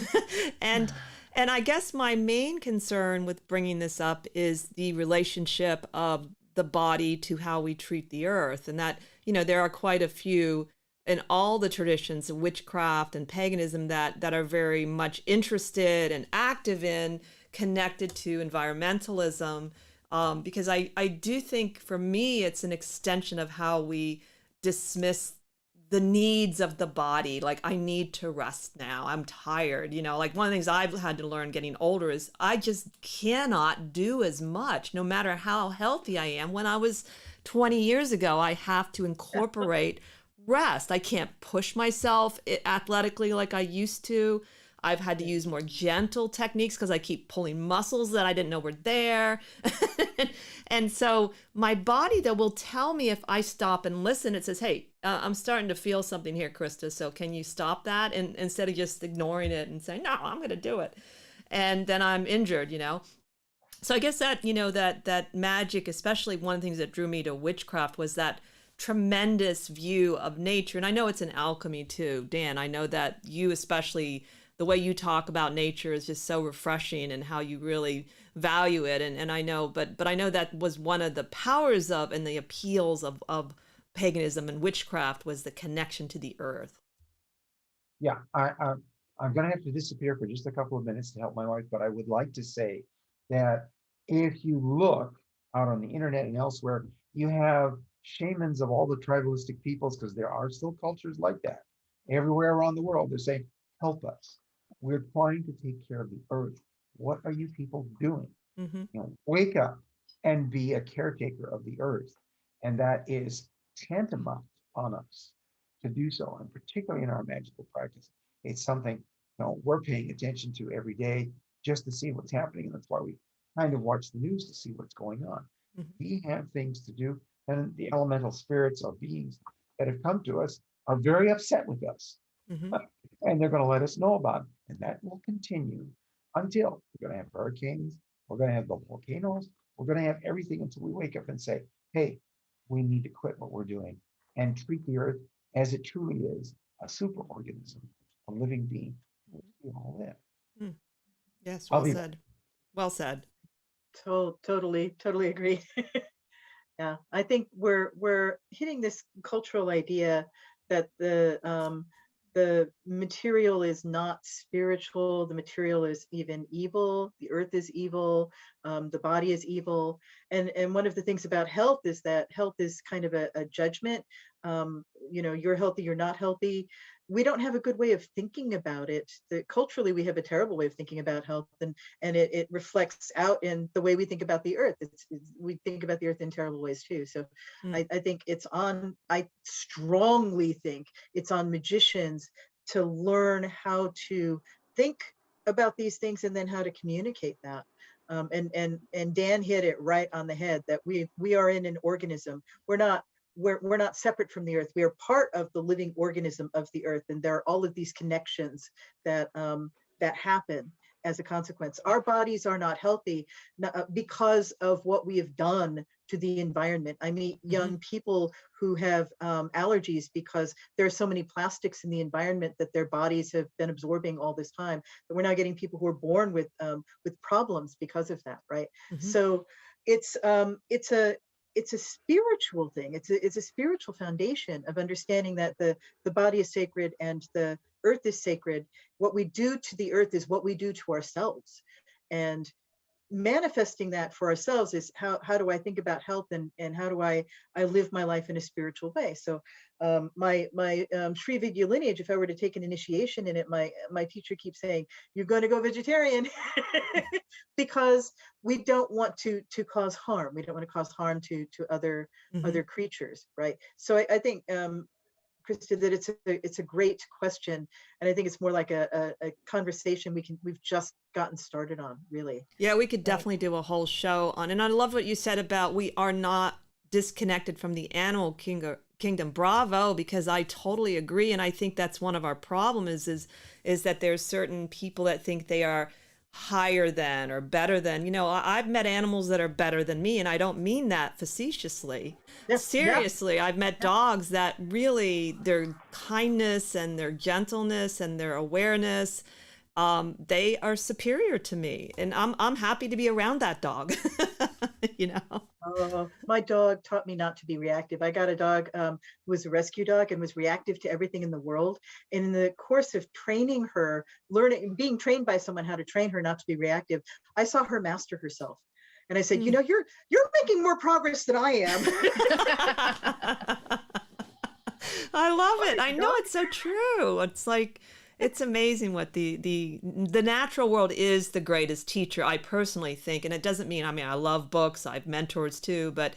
and I guess my main concern with bringing this up is the relationship of the body to how we treat the earth. And that, there are quite a few in all the traditions of witchcraft and paganism that are very much interested and active in connected to environmentalism, because I do think for me it's an extension of how we dismiss the needs of the body. Like, I need to rest now, I'm tired, like one of the things I've had to learn getting older is I just cannot do as much no matter how healthy I am. When I was 20 years ago, I have to incorporate rest. I can't push myself athletically like I used to. I've had to use more gentle techniques because I keep pulling muscles that I didn't know were there. And so my body, though, will tell me if I stop and listen. It says, hey, I'm starting to feel something here, Krista. So can you stop that? And instead of just ignoring it and saying, no, I'm going to do it. And then I'm injured, So I guess that, that magic, especially one of the things that drew me to witchcraft was that tremendous view of nature. And I know it's an alchemy too, Dan. I know that you especially, the way you talk about nature is just so refreshing and how you really value it. And I know, but I know that was one of the powers of and the appeals of paganism and witchcraft was the connection to the earth. Yeah, I'm going to have to disappear for just a couple of minutes to help my wife, but I would like to say that if you look out on the internet and elsewhere, you have shamans of all the tribalistic peoples, because there are still cultures like that everywhere around the world. They're saying, help us. We're trying to take care of the earth. What are you people doing? Mm-hmm. Wake up and be a caretaker of the earth. And that is tantamount on us to do so, and particularly in our magical practice. It's something we're paying attention to every day just to see what's happening. And that's why we kind of watch the news to see what's going on. Mm-hmm. We have things to do, and the elemental spirits or beings that have come to us are very upset with us. Mm-hmm. And they're going to let us know about it. And that will continue until we're going to have hurricanes, we're going to have the volcanoes, we're going to have everything until we wake up and say, hey, we need to quit what we're doing and treat the earth as it truly is, a superorganism, a living being. We all live. Mm. Yes, well said. Well said. Totally agree. Yeah, I think we're hitting this cultural idea that the material is not spiritual, the material is even evil, the earth is evil, the body is evil. And one of the things about health is that health is kind of a judgment. You're healthy, you're not healthy. we don't have a good way of thinking about it. Culturally, we have a terrible way of thinking about health, and it reflects out in the way we think about the earth. We think about the earth in terrible ways too. So I think I strongly think it's on magicians to learn how to think about these things and then how to communicate that. And Dan hit it right on the head, that we are in an organism. We're not separate from the earth. We are part of the living organism of the earth, and there are all of these connections that happen as a consequence. Our bodies are not healthy because of what we have done to the environment. I meet young people who have allergies because there are so many plastics in the environment that their bodies have been absorbing all this time. But we're now getting people who are born with problems because of that, right? So it's a spiritual thing. It's a spiritual foundation of understanding that the body is sacred and the earth is sacred. What we do to the earth is what we do to ourselves. And manifesting that for ourselves is how do I think about health, and how do I live my life in a spiritual way. So my Sri Vidya lineage, if I were to take an initiation in it, my teacher keeps saying, you're going to go vegetarian, because we don't want to cause harm. We don't want to cause harm to other creatures, right? So I think Krista, that it's a great question, and I think it's more like a conversation we've just gotten started on, really. Yeah, we could definitely do a whole show on, and I love what you said about we are not disconnected from the animal kingdom. Bravo, because I totally agree, and I think that's one of our problems is that there's certain people that think they are higher than or better than. I've met animals that are better than me, and I don't mean that facetiously. Seriously, I've met dogs that really, their kindness and their gentleness and their awareness, they are superior to me, and I'm happy to be around that dog. My dog taught me not to be reactive. I got a dog who was a rescue dog and was reactive to everything in the world. And in the course of training her, being trained by someone how to train her not to be reactive, I saw her master herself. And I said, you're making more progress than I am. I love it. I know, it's so true. It's like, it's amazing what the natural world is the greatest teacher, I personally think. And it doesn't mean, I love books, I have mentors too, but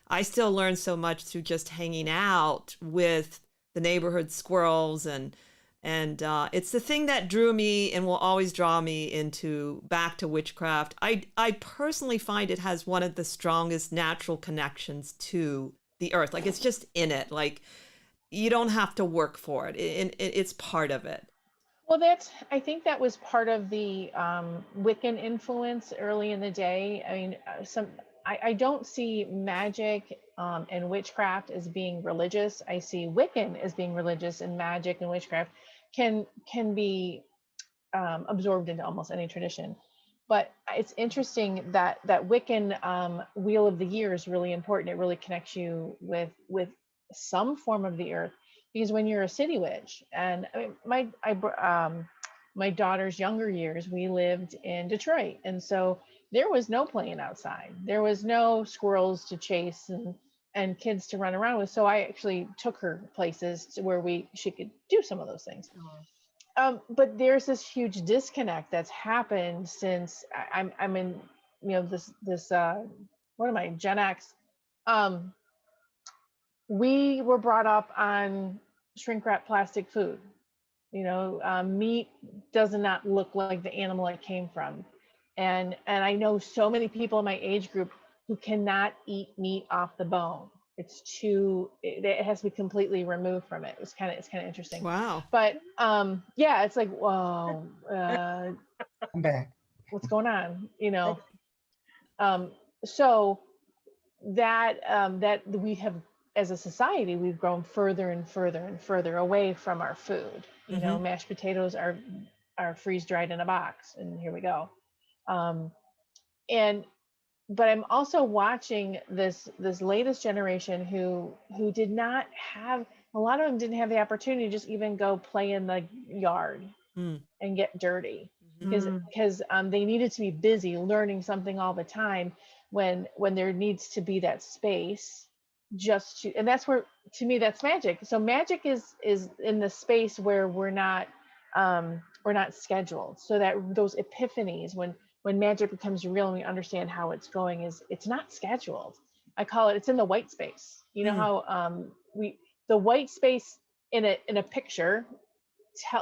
I still learn so much through just hanging out with the neighborhood squirrels, and it's the thing that drew me and will always draw me back to witchcraft. I personally find it has one of the strongest natural connections to the earth. Like, it's just in it. Like, you don't have to work for it. It's part of it. Well, I think that was part of the Wiccan influence early in the day. I mean, I don't see magic and witchcraft as being religious. I see Wiccan as being religious, and magic and witchcraft can be absorbed into almost any tradition. But it's interesting that Wiccan Wheel of the Year is really important. It really connects you with some form of the earth. Because when you're a city witch, and my daughter's younger years, we lived in Detroit, and so there was no playing outside. There was no squirrels to chase and kids to run around with. So I actually took her places where she could do some of those things. But there's this huge disconnect that's happened since I'm in this what am I, Gen X. We were brought up on shrink wrap plastic food. Meat does not look like the animal it came from. And I know so many people in my age group who cannot eat meat off the bone. It has to be completely removed from it. It's kind of interesting. Wow. But yeah, it's like, whoa, I'm back. what's going on? So that we have, as a society, we've grown further and further and further away from our food. Mashed potatoes are freeze dried in a box, and here we go. But I'm also watching this latest generation who did not have, a lot of them didn't have the opportunity to just even go play in the yard and get dirty, because they needed to be busy learning something all the time when there needs to be that space just to, and that's where, to me, that's magic. So magic is in the space where we're not scheduled. So that those epiphanies, when magic becomes real and we understand how it's going, is it's not scheduled. I call it, it's in the white space. You know how the white space in a picture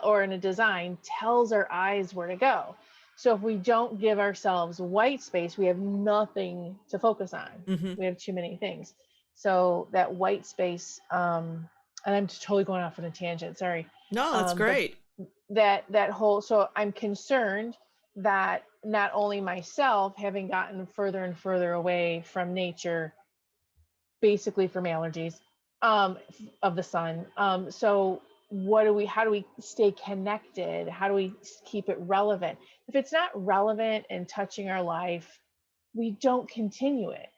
or in a design tells our eyes where to go. So if we don't give ourselves white space, we have nothing to focus on. We have too many things. So that white space, and I'm totally going off on a tangent, sorry. No, that's great. That whole, so I'm concerned that not only myself, having gotten further and further away from nature, basically from allergies, of the sun. So how do we stay connected? How do we keep it relevant? If it's not relevant and touching our life, we don't continue it,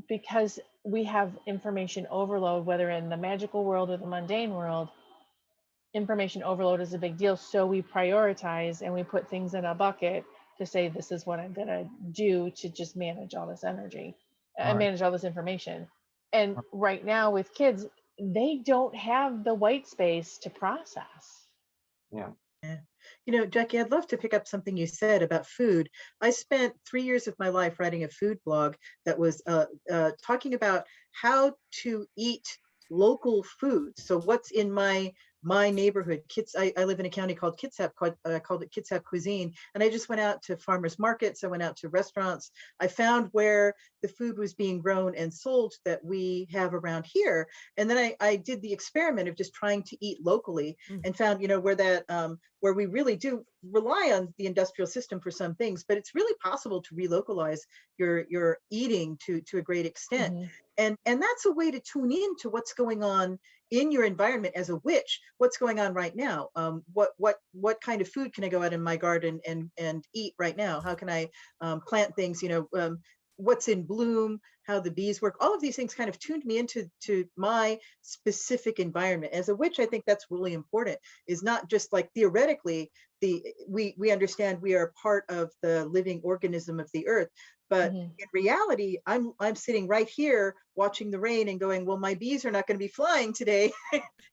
because we have information overload, whether in the magical world or the mundane world. Information overload is a big deal. So we prioritize and we put things in a bucket to say, this is what I'm going to do to just manage all this energy and manage all this information. And right now with kids, they don't have the white space to process. Yeah. You know, Jackie, I'd love to pick up something you said about food. I spent 3 years of my life writing a food blog that was talking about how to eat local food. So what's in my neighborhood. I live in a county called Kitsap, I called it Kitsap Cuisine. And I just went out to farmers markets. I went out to restaurants. I found where the food was being grown and sold that we have around here. And then I did the experiment of just trying to eat locally and found, you know, where we really do rely on the industrial system for some things, but it's really possible to relocalize your eating to a great extent. And that's a way to tune in to what's going on in your environment as a witch. What's going on right now? What kind of food can I go out in my garden and eat right now? How can I plant things? You know, what's in bloom? How the bees work? All of these things kind of tuned me into my specific environment. As a witch, I think that's really important. Is not just like theoretically we understand we are part of the living organism of the earth. But in reality, I'm sitting right here watching the rain and going, well, my bees are not going to be flying today,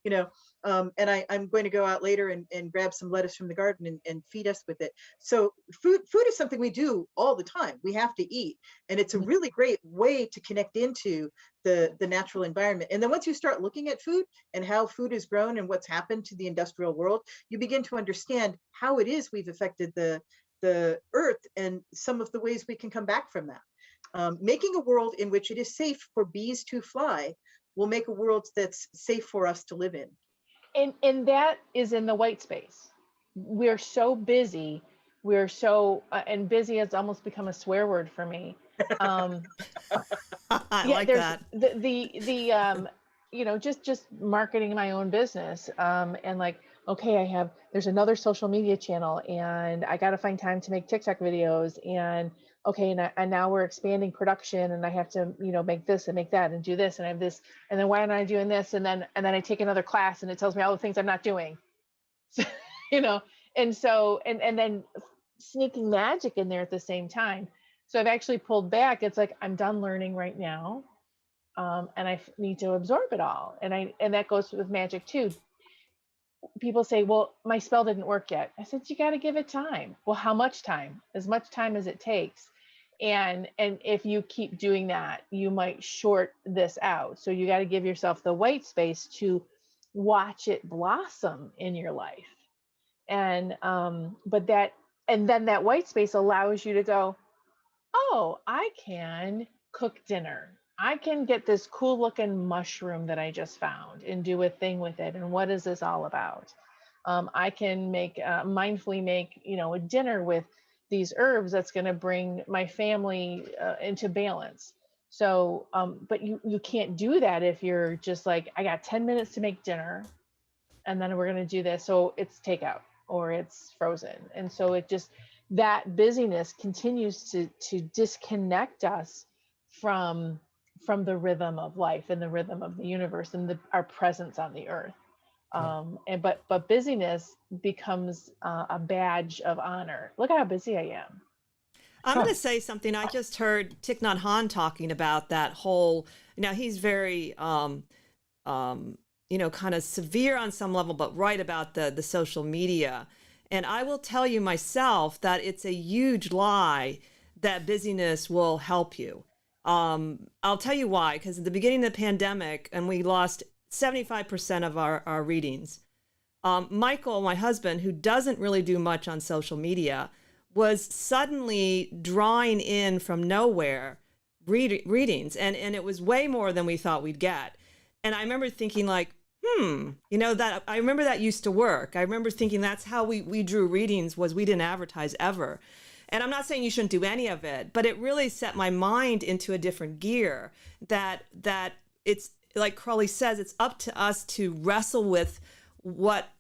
you know, and I'm going to go out later and grab some lettuce from the garden and feed us with it. So food is something we do all the time. We have to eat. And it's a really great way to connect into the natural environment. And then once you start looking at food and how food is grown and what's happened to the industrial world, you begin to understand how it is we've affected the earth and some of the ways we can come back from that. Making a world in which it is safe for bees to fly will make a world that's safe for us to live in. And that is in the white space. We're so busy. We're so, and busy has almost become a swear word for me. I like that. The you know, just marketing my own business, and like, okay, there's another social media channel and I got to find time to make TikTok videos, and okay, and now we're expanding production and I have to, you know, make this and make that and do this and I have this, and then why am I doing this? And then I take another class and it tells me all the things I'm not doing. So, you know, and so, and then sneaking magic in there at the same time. So I've actually pulled back. It's like, I'm done learning right now. And I need to absorb it all. And that goes with magic too. People say, well, my spell didn't work yet. I said, you got to give it time. Well, how much time? As much time as it takes. And if you keep doing that, you might short this out. So you got to give yourself the white space to watch it blossom in your life. And, and then that white space allows you to go, oh, I can cook dinner. I can get this cool looking mushroom that I just found and do a thing with it. And what is this all about? I can mindfully make, you know, a dinner with these herbs that's going to bring my family into balance. So, but you can't do that if you're just like, I got 10 minutes to make dinner and then we're going to do this. So it's takeout or it's frozen. And so it just, that busyness continues to disconnect us from the rhythm of life and the rhythm of the universe and our presence on the earth. But busyness becomes a badge of honor. Look at how busy I am. I'm going to say something. I just heard Thich Nhat Hanh talking about that whole, he's very, kind of severe on some level, but right about the social media. And I will tell you myself that it's a huge lie that busyness will help you. I'll tell you why, because at the beginning of the pandemic, and we lost 75% of our readings, Michael, my husband, who doesn't really do much on social media, was suddenly drawing in from nowhere readings. And it was way more than we thought we'd get. And I remember thinking like, that I remember that used to work. I remember thinking that's how we drew readings, was we didn't advertise ever. And I'm not saying you shouldn't do any of it, but it really set my mind into a different gear, that it's like Crowley says, it's up to us to wrestle with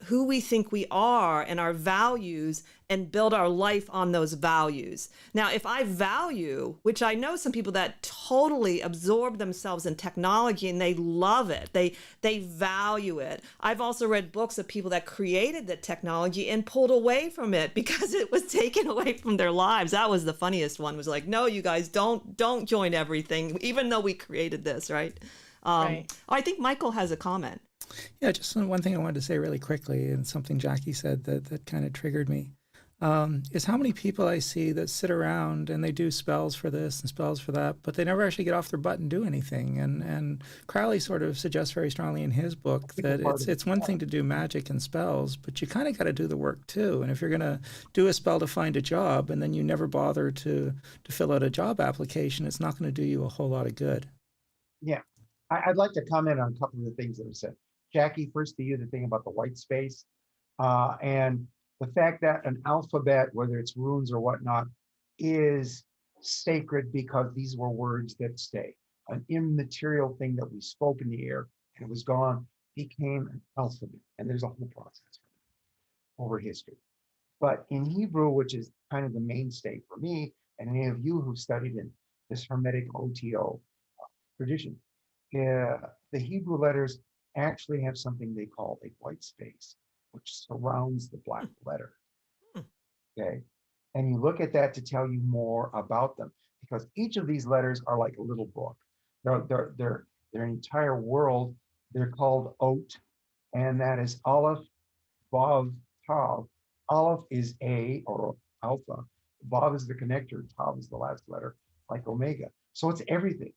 who we think we are and our values, and build our life on those values. Now, if I value, which I know some people that totally absorb themselves in technology and they love it, they value it. I've also read books of people that created the technology and pulled away from it because it was taken away from their lives. That was the funniest one, was like, no, you guys don't join everything, even though we created this, right? Right. I think Michael has a comment. Yeah, just one thing I wanted to say really quickly, and something Jackie said that kind of triggered me, is how many people I see that sit around and they do spells for this and spells for that, but they never actually get off their butt and do anything. And Crowley sort of suggests very strongly in his book that it's one thing to do magic and spells, but you kind of got to do the work too. And if you're going to do a spell to find a job and then you never bother to fill out a job application, it's not going to do you a whole lot of good. Yeah, I'd like to comment on a couple of the things that were said. Jackie, first to you, the thing about the white space, and the fact that an alphabet, whether it's runes or whatnot, is sacred because these were words that stay. An immaterial thing that we spoke in the air and it was gone became an alphabet. And there's a whole process over history. But in Hebrew, which is kind of the mainstay for me, and any of you who studied in this Hermetic OTO tradition, the Hebrew letters actually have something they call a white space, which surrounds the black letter. Okay. And you look at that to tell you more about them, because each of these letters are like a little book. They're an entire world. They're called Ot, and that is Aleph, Vav, Tav. Aleph is A, or alpha. Vav is the connector. Tav is the last letter, like Omega. So it's everything.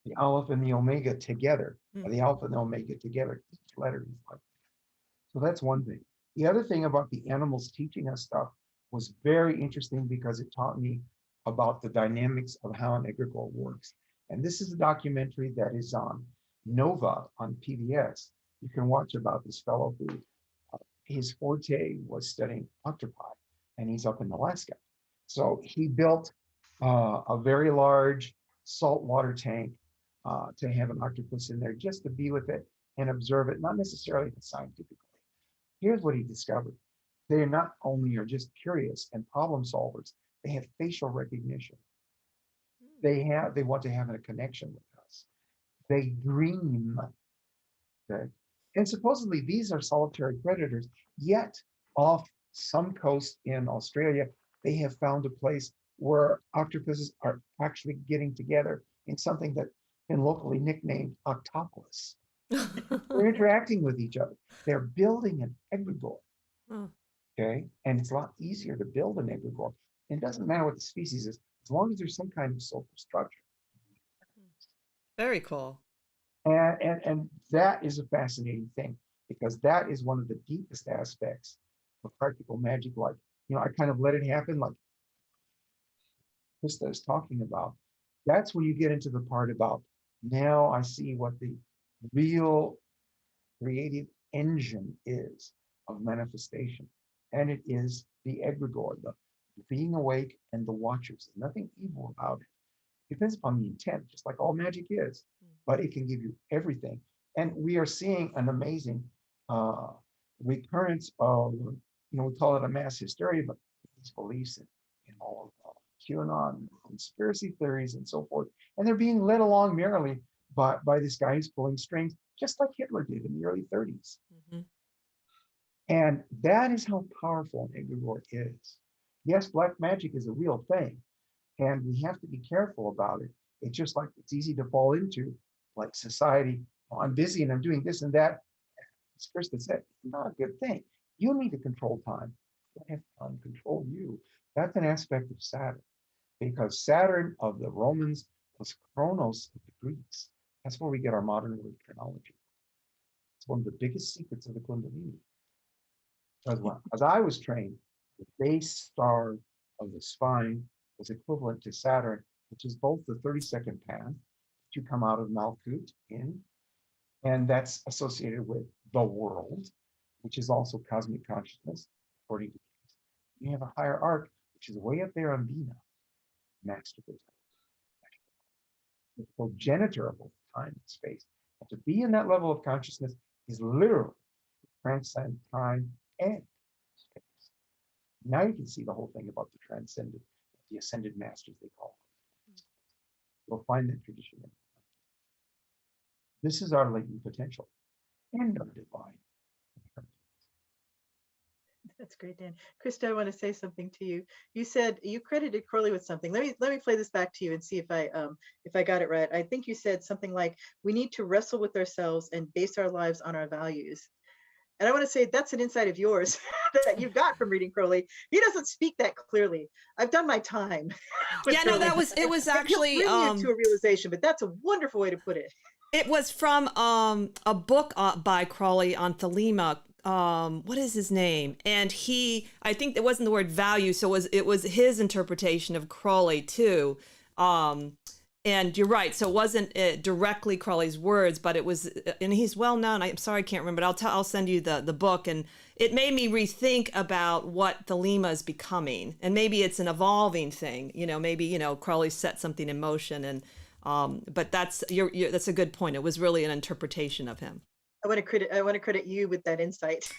The Aleph and the Omega together, or the Alpha and the Omega together, each letter is like that. So that's one thing. The other thing about the animals teaching us stuff was very interesting because it taught me about the dynamics of how an egregore works. And this is a documentary that is on Nova on PBS. You can watch about this fellow who his forte was studying octopi, and he's up in Alaska. So he built a very large saltwater tank to have an octopus in there just to be with it and observe it, not necessarily scientifically. Here's what he discovered. They not only are just curious and problem solvers, they have facial recognition. They want to have a connection with us. They dream. Okay? And supposedly these are solitary predators, yet off some coast in Australia, they have found a place where octopuses are actually getting together in something that been locally nicknamed octopolis. They're interacting with each other. They're building an egregore. Okay, and it's a lot easier to build an egregore. It doesn't matter what the species is, as long as there's some kind of social structure. Very cool. And that is a fascinating thing, because that is one of the deepest aspects of practical magic. Like, I kind of let it happen, like Krista is talking about. That's where you get into the part about, now I see what the real creative engine is of manifestation. And it is the egregore, the being awake and the watchers. There's nothing evil about it. It depends upon the intent, just like all magic is, but it can give you everything. And we are seeing an amazing recurrence of, we call it a mass hysteria, but these beliefs in all of QAnon, conspiracy theories, and so forth. And they're being led along merrily by this guy who's pulling strings, just like Hitler did in the early 30s. And that is how powerful an egregore is. Yes, black magic is a real thing, And we have to be careful about it. It's just like it's easy to fall into, like society. Oh, I'm busy and I'm doing this and that. As Krista said, it's not a good thing. You need to control time. Don't have time control you. That's an aspect of Saturn, because Saturn of the Romans was Chronos of the Greeks. That's where we get our modern word chronology. It's one of the biggest secrets of the Kundalini. As I was trained, the base star of the spine was equivalent to Saturn, which is both the 32nd path that you come out of Malkut in, and that's associated with the world, which is also cosmic consciousness, according to this. You have a higher arc, which is way up there on Bina, master of the progenitor of both time and space. And to be in that level of consciousness is literally transcend time and space. Now you can see the whole thing about the transcendent, the ascended masters, they call them. You'll find that tradition. This is our latent potential and our divine. That's great, Dan. Krista, I want to say something to you. You said you credited Crowley with something. Let me play this back to you and see if I got it right. I think you said something like, we need to wrestle with ourselves and base our lives on our values. And I want to say that's an insight of yours that you got from reading Crowley. He doesn't speak that clearly. I've done my time. Yeah, no, it was actually He'll bring you to a realization, but that's a wonderful way to put it. It was from a book by Crowley on Thelema. What is his name? And I think it wasn't the word value, so it was his interpretation of Crowley too. And you're right. So it wasn't directly Crowley's words, but it was, and he's well known. I'm sorry, I can't remember. But I'll send you the book, and it made me rethink about what Thelema is becoming, and maybe it's an evolving thing. Maybe Crowley set something in motion, and but that's that's a good point. It was really an interpretation of him. I want to credit you with that insight.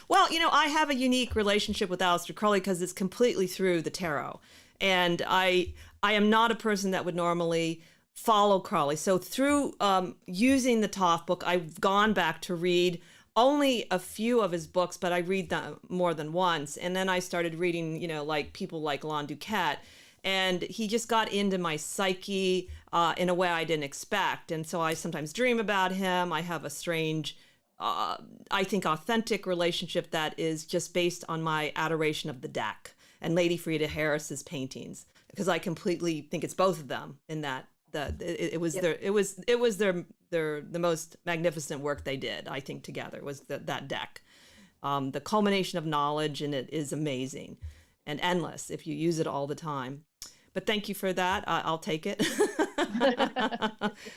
Well, I have a unique relationship with Aleister Crowley because it's completely through the tarot. And I am not a person that would normally follow Crowley. So through using the Thoth book, I've gone back to read only a few of his books, but I read them more than once. And then I started reading, like people like Lon Duquette. And he just got into my psyche in a way I didn't expect. And so I sometimes dream about him. I have a strange, I think, authentic relationship that is just based on my adoration of the deck and Lady Frida Harris's paintings, because I completely think it's both of them in that it was the most magnificent work they did, I think, together, was that deck. The culmination of knowledge in it is amazing and endless if you use it all the time. But thank you for that. I'll take it.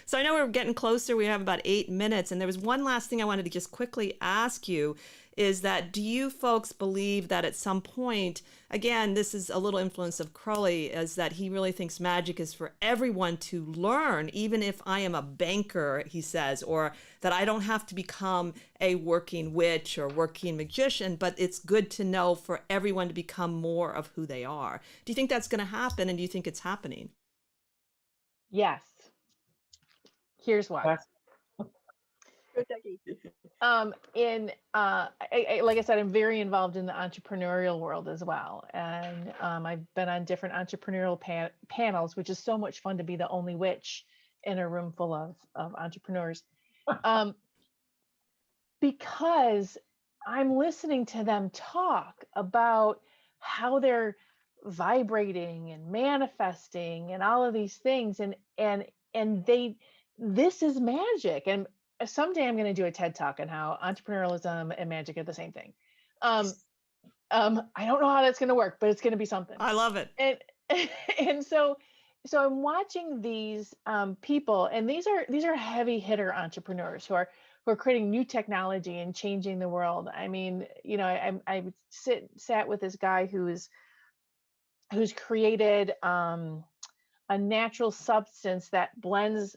So I know we're getting closer. We have about 8 minutes. And there was one last thing I wanted to just quickly ask you, is that do you folks believe that at some point, again, this is a little influence of Crowley, is that he really thinks magic is for everyone to learn, even if I am a banker, he says, or that I don't have to become a working witch or working magician, but it's good to know for everyone to become more of who they are. Do you think that's going to happen, and do you think it's happening? Yes. Here's why. Like I said, I'm very involved in the entrepreneurial world as well. And I've been on different entrepreneurial panels, which is so much fun to be the only witch in a room full of entrepreneurs. Because I'm listening to them talk about how they're vibrating and manifesting and all of these things. And this is magic. And someday I'm going to do a TED talk on how entrepreneurialism and magic are the same thing. I don't know how that's going to work, but it's going to be something. I love it. And so I'm watching these people, and these are heavy hitter entrepreneurs who are creating new technology and changing the world. I mean, I sat with this guy who's created a natural substance that blends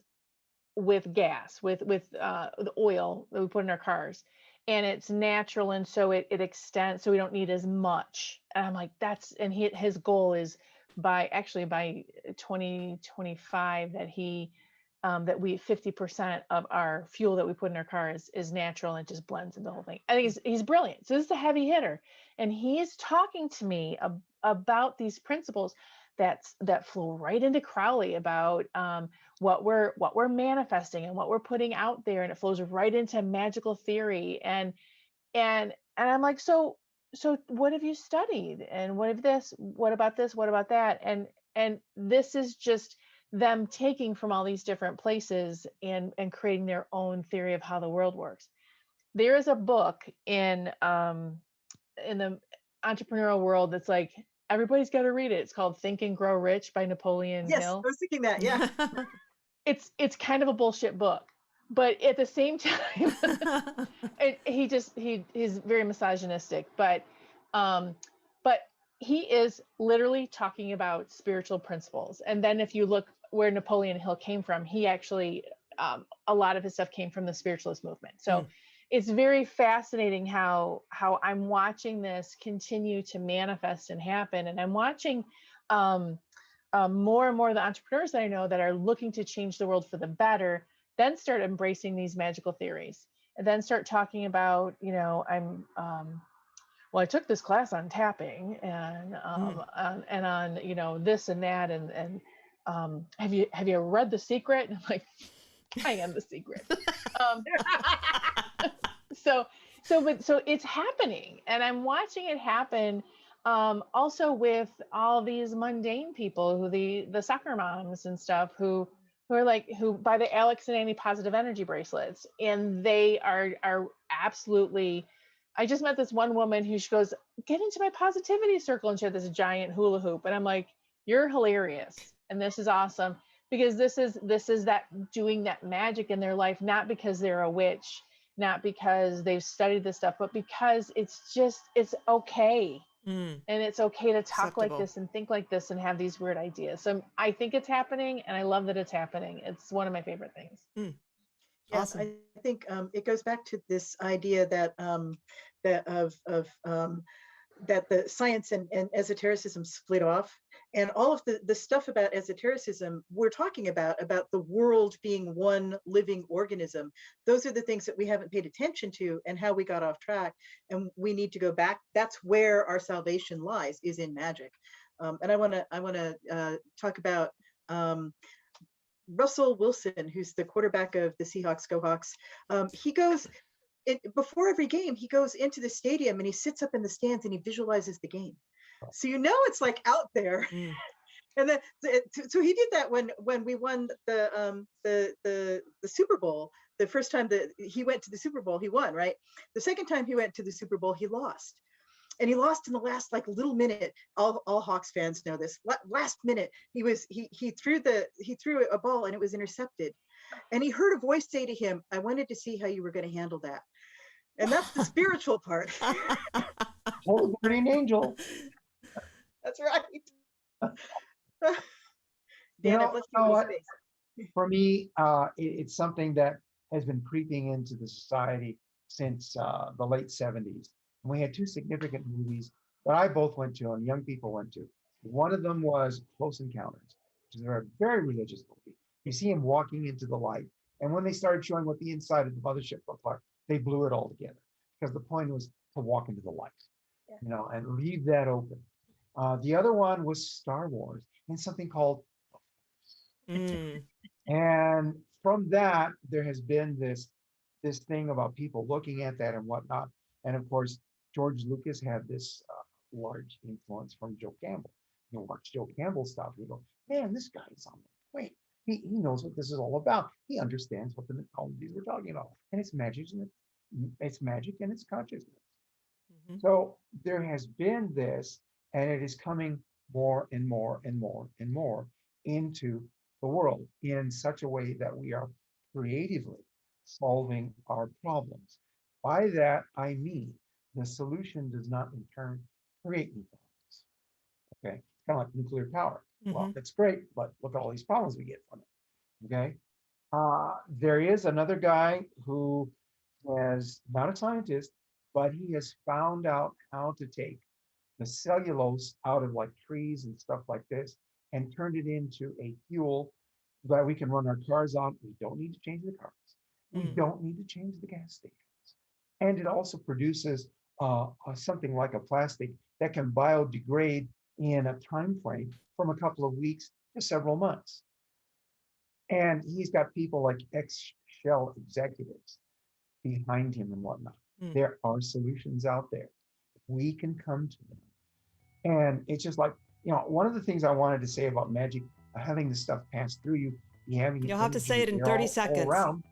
with gas, with the oil that we put in our cars, and it's natural, and so it extends, so we don't need as much. And I'm like, his goal is by 2025 that that we 50% of our fuel that we put in our cars is natural, and it just blends into the whole thing. I think he's brilliant. So this is a heavy hitter, and he's talking to me about these principles that flow right into Crowley about what we're manifesting and what we're putting out there, and it flows right into magical theory. And I'm like, so what have you studied, and what of this, what about this, what about that? And this is just them taking from all these different places and creating their own theory of how the world works. There is a book in the entrepreneurial world that's like, everybody's got to read it. It's called Think and Grow Rich by Napoleon Yes, Hill. I was thinking that. Yeah. It's kind of a bullshit book, but at the same time, he's very misogynistic, but he is literally talking about spiritual principles. And then if you look where Napoleon Hill came from, he actually a lot of his stuff came from the spiritualist movement. So it's very fascinating how I'm watching this continue to manifest and happen. And I'm watching more and more of the entrepreneurs that I know that are looking to change the world for the better, then start embracing these magical theories, and then start talking about, I took this class on tapping and on, this and that. And have you read The Secret? And I'm like, I am The Secret. So it's happening, and I'm watching it happen. Also with all these mundane people, who the soccer moms and stuff, who buy the Alex and Annie positive energy bracelets, and they are absolutely. I just met this one woman who, she goes, get into my positivity circle, and she had this giant hula hoop, and I'm like, you're hilarious, and this is awesome, because this is that doing that magic in their life, not because they're a witch, not because they've studied this stuff, but because it's okay. And it's okay to talk like this and think like this and have these weird ideas. So I think it's happening, and I love that it's happening. It's one of my favorite things. Yes, Awesome. I think it goes back to this idea that that the science and esotericism split off, and all of the stuff about esotericism we're talking about the world being one living organism. Those are the things that we haven't paid attention to, and how we got off track, and we need to go back. That's where our salvation lies, is in magic. And I want to talk about Russell Wilson, who's the quarterback of the Seahawks, Go Hawks. He goes before every game, he goes into the stadium and he sits up in the stands and he visualizes the game. So it's like out there. And then so he did that when we won the Super Bowl. The first time that he went to the Super Bowl, he won, right? The second time he went to the Super Bowl, he lost. And he lost in the last little minute. All Hawks fans know this. Last minute, he threw a ball and it was intercepted. And he heard a voice say to him, "I wanted to see how you were going to handle that." And that's the spiritual part. Holy guardian angel. That's right. You Dan, let's know give what? space. For me, it's something that has been creeping into the society since the late 70s. And we had two significant movies that I both went to and young people went to. One of them was Close Encounters, which is a very religious movie. You see him walking into the light. And when they started showing what the inside of the mothership looked like, they blew it all together, because the point was to walk into the light, and leave that open. The other one was Star Wars, and something called And from that, there has been this thing about people looking at that and whatnot. And of course, George Lucas had this large influence from Joe Campbell. You watch Joe Campbell stuff, you go, man, this guy is on the way. He knows what this is all about. He understands what the mythologies we're talking about. And it's magic, and it's magic and it's consciousness. So there has been this, and it is coming more and more and more and more into the world in such a way that we are creatively solving our problems. By that, I mean the solution does not in turn create new problems. Okay, kind of like nuclear power. Well, that's great, but look at all these problems we get from it. Okay, there is another guy who is not a scientist, but he has found out how to take the cellulose out of like trees and stuff like this and turned it into a fuel that we can run our cars on. We don't need to change the cars. We don't need to change the gas stations. And it also produces something like a plastic that can biodegrade in a time frame from a couple of weeks to several months. And he's got people like ex-shell executives behind him and whatnot. There are solutions out there. We can come to them. And it's just like, one of the things I wanted to say about magic, having the stuff pass through you, You'll have to say it in 30 seconds. Around.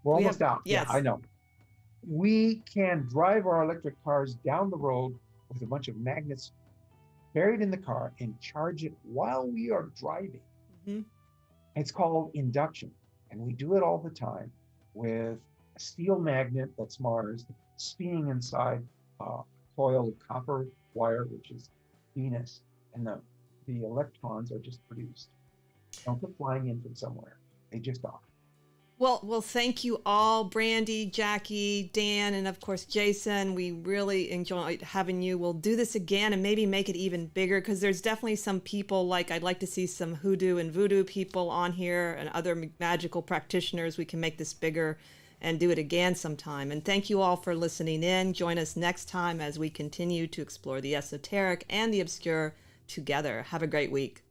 We're almost out. Yes. Yeah, I know. We can drive our electric cars down the road with a bunch of magnets buried in the car and charge it while we are driving. It's called induction. And we do it all the time with a steel magnet that's Mars spinning inside a coil of copper wire, which is Venus. And the electrons are just produced. Don't go flying in from somewhere. They just are. Well, thank you all, Brandy, Jacki, Dan, and of course, Jason. We really enjoyed having you. We'll do this again and maybe make it even bigger, because there's definitely some people, like I'd like to see some hoodoo and voodoo people on here and other magical practitioners. We can make this bigger and do it again sometime. And thank you all for listening in. Join us next time as we continue to explore the esoteric and the obscure together. Have a great week.